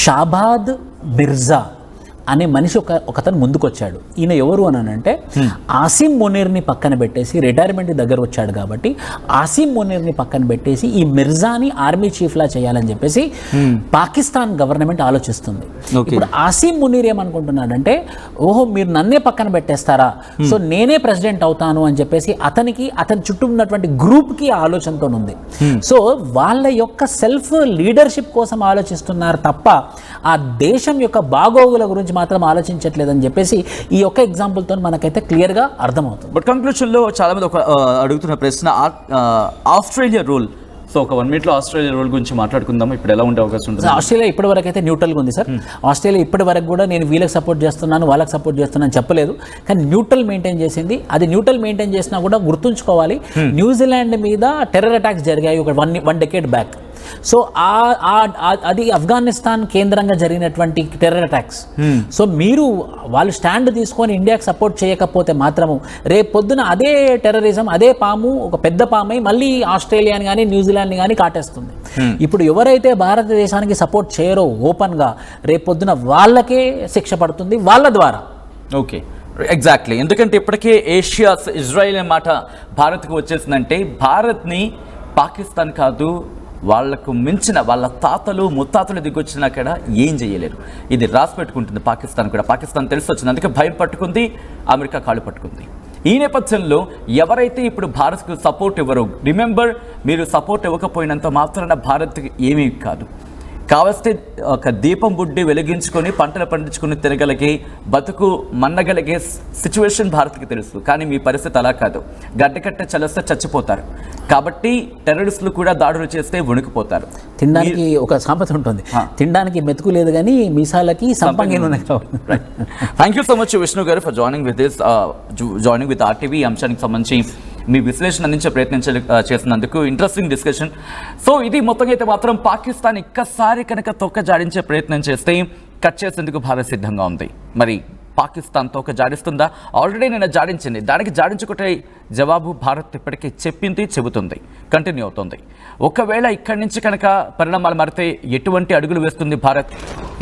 షాబాద్ మిర్జా అనే మనిషి ఒకతను ముందుకొచ్చాడు. ఈయన ఎవరు అని అంటే ఆసిమ్ మునీర్ని పక్కన పెట్టేసి రిటైర్మెంట్ దగ్గర వచ్చాడు కాబట్టి ఆసిమ్ మునీర్ని పక్కన పెట్టేసి ఈ మిర్జాని ఆర్మీ చీఫ్లా చేయాలని చెప్పేసి పాకిస్తాన్ గవర్నమెంట్ ఆలోచిస్తుంది. ఇప్పుడు ఆసిమ్ మునీర్ ఏమనుకుంటున్నాడంటే ఓహో మీరు నన్నే పక్కన పెట్టేస్తారా, సో నేనే ప్రెసిడెంట్ అవుతాను అని చెప్పేసి అతని చుట్టూ ఉన్నటువంటి గ్రూప్కి ఆలోచనతో ఉంది. సో వాళ్ళ యొక్క సెల్ఫ్ లీడర్షిప్ కోసం ఆలోచిస్తున్నారు తప్ప ఆ దేశం యొక్క బాగోగుల గురించి మాత్రం ఆలోచించట్లేదని చెప్పేసి ఈ యొక్క ఎగ్జాంపుల్తో మనకైతే క్లియర్గా అర్థమవుతుంది. బట్ కంక్లూషన్లో చాలామంది అడుగుతున్న ప్రశ్న ఆస్ట్రేలియా రూల్. సో ఒక 1 minute ఆస్ట్రేలియా రూల్ గురించి మాట్లాడుకుందాం. ఇప్పుడు ఎలా ఉండే అవకాశం ఉంటుంది? ఆస్ట్రేలియా ఇప్పటి వరకు అయితే న్యూట్రల్గా ఉంది సార్. ఆస్ట్రేలియా ఇప్పటి వరకు కూడా నేను వీళ్ళకి సపోర్ట్ చేస్తున్నాను వాళ్ళకి సపోర్ట్ చేస్తున్నాను చెప్పలేదు, కానీ న్యూట్రల్ మెయింటైన్ చేసింది. అది న్యూట్రల్ మెయింటైన్ చేసినా కూడా గుర్తుంచుకోవాలి, న్యూజిలాండ్ మీద టెర్రర్ అటాక్స్ జరిగాయి ఒక 1 decade బ్యాక్. సో అది ఆఫ్ఘనిస్తాన్ కేంద్రంగా జరిగినటువంటి టెర్రర్ అటాక్స్. సో వాళ్ళు స్టాండ్ తీసుకొని ఇండియాకి సపోర్ట్ చేయకపోతే మాత్రము రేపు పొద్దున అదే టెర్రరిజం అదే పాము ఒక పెద్ద పామై మళ్ళీ ఆస్ట్రేలియాని కానీ న్యూజిలాండ్ని కానీ కాటేస్తుంది. ఇప్పుడు ఎవరైతే భారతదేశానికి సపోర్ట్ చేయరో ఓపెన్గా రేపు పొద్దున వాళ్ళకే శిక్ష పడుతుంది వాళ్ళ ద్వారా. Okay, exactly. ఎందుకంటే ఇప్పటికే ఏషియా ఇజ్రాయిల్ అనే మాట భారత్కు వచ్చేసిందంటే భారత్ని పాకిస్తాన్ కాదు వాళ్లకు మించిన వాళ్ళ తాతలు ముత్తాతలు దిగొచ్చినా కూడా ఏం చేయలేరు. ఇది రాసి పెట్టుకుంటుంది పాకిస్తాన్ కూడా. పాకిస్తాన్ తెలిసి వచ్చింది, అందుకే భయం పట్టుకుంది, అమెరికా కాళ్ళు పట్టుకుంది. ఈ నేపథ్యంలో ఎవరైతే ఇప్పుడు భారత్కు సపోర్ట్ ఇవ్వరో, రిమెంబర్ మీరు సపోర్ట్ ఇవ్వకపోయినంత మాత్రాన భారత్కి ఏమీ కాదు. కావస్తే ఒక దీపం బుడ్డి వెలిగించుకొని పంటలు పండించుకొని తిరగలిగే బతుకు మన్నగలిగే సిచ్యువేషన్ భారత్కి తెలుసు. కానీ మీ పరిస్థితి అలా కాదు. గడ్డకట్ట చలిస్తే చచ్చిపోతారు. కాబట్టి టెర్రరిస్టులు కూడా దాడులు చేస్తే వణికిపోతారు. తినడానికి ఒక సామెత ఉంటుంది, తినడానికి మెతుకు లేదు కానీ మీసాలకి సంపంగి. Thank you so much Vishnu గారు ఫర్ జాయినింగ్ విత్ ఆర్టీవీ. అంశానికి సంబంధించి మీ విశ్లేషణ అందించే ప్రయత్నం చేసినందుకు ఇంట్రెస్టింగ్ డిస్కషన్. సో ఇది మొత్తంగా అయితే మాత్రం పాకిస్తాన్ ఒక్కసారి కనుక తొక్క జాడించే ప్రయత్నం చేస్తే కట్ చేసేందుకు భారత్ సిద్ధంగా ఉంది. మరి పాకిస్తాన్ తోక జాడిస్తుందా? ఆల్రెడీ నేను జాడించింది, దానికి జాడించుకుంటే జవాబు భారత్ ఇప్పటికే చెబుతుంది, కంటిన్యూ అవుతుంది. ఒకవేళ ఇక్కడి నుంచి కనుక పరిణామాలు మారితే ఎటువంటి అడుగులు వేస్తుంది భారత్?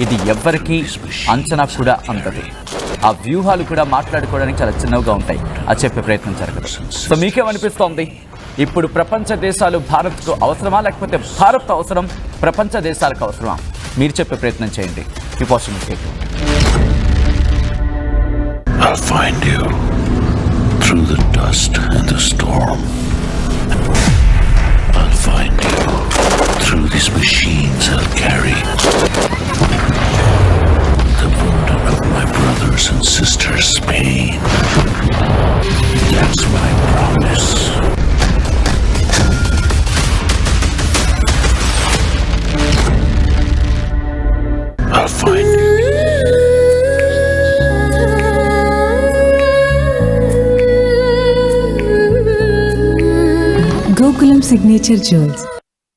ఇది ఎవ్వరికీ అంచనా కూడా అందదు. ఆ వ్యూహాలు కూడా మాట్లాడుకోవడానికి చాలా చిన్నవిగా ఉంటాయి, అది చెప్పే ప్రయత్నం జరగదు. సో మీకేమనిపిస్తోంది? ఇప్పుడు ప్రపంచ దేశాలు భారత్కు అవసరమా, లేకపోతే భారత్ అవసరం ప్రపంచ దేశాలకు అవసరమా? మీరు చెప్పే ప్రయత్నం చేయండి. ఈ positive. I'll find you through the dust and the storm. I'll find you through these machines I'll carry. The burden of my brothers and sisters' pain. That's my promise. I'll find you. Gokulam Signature Jewels.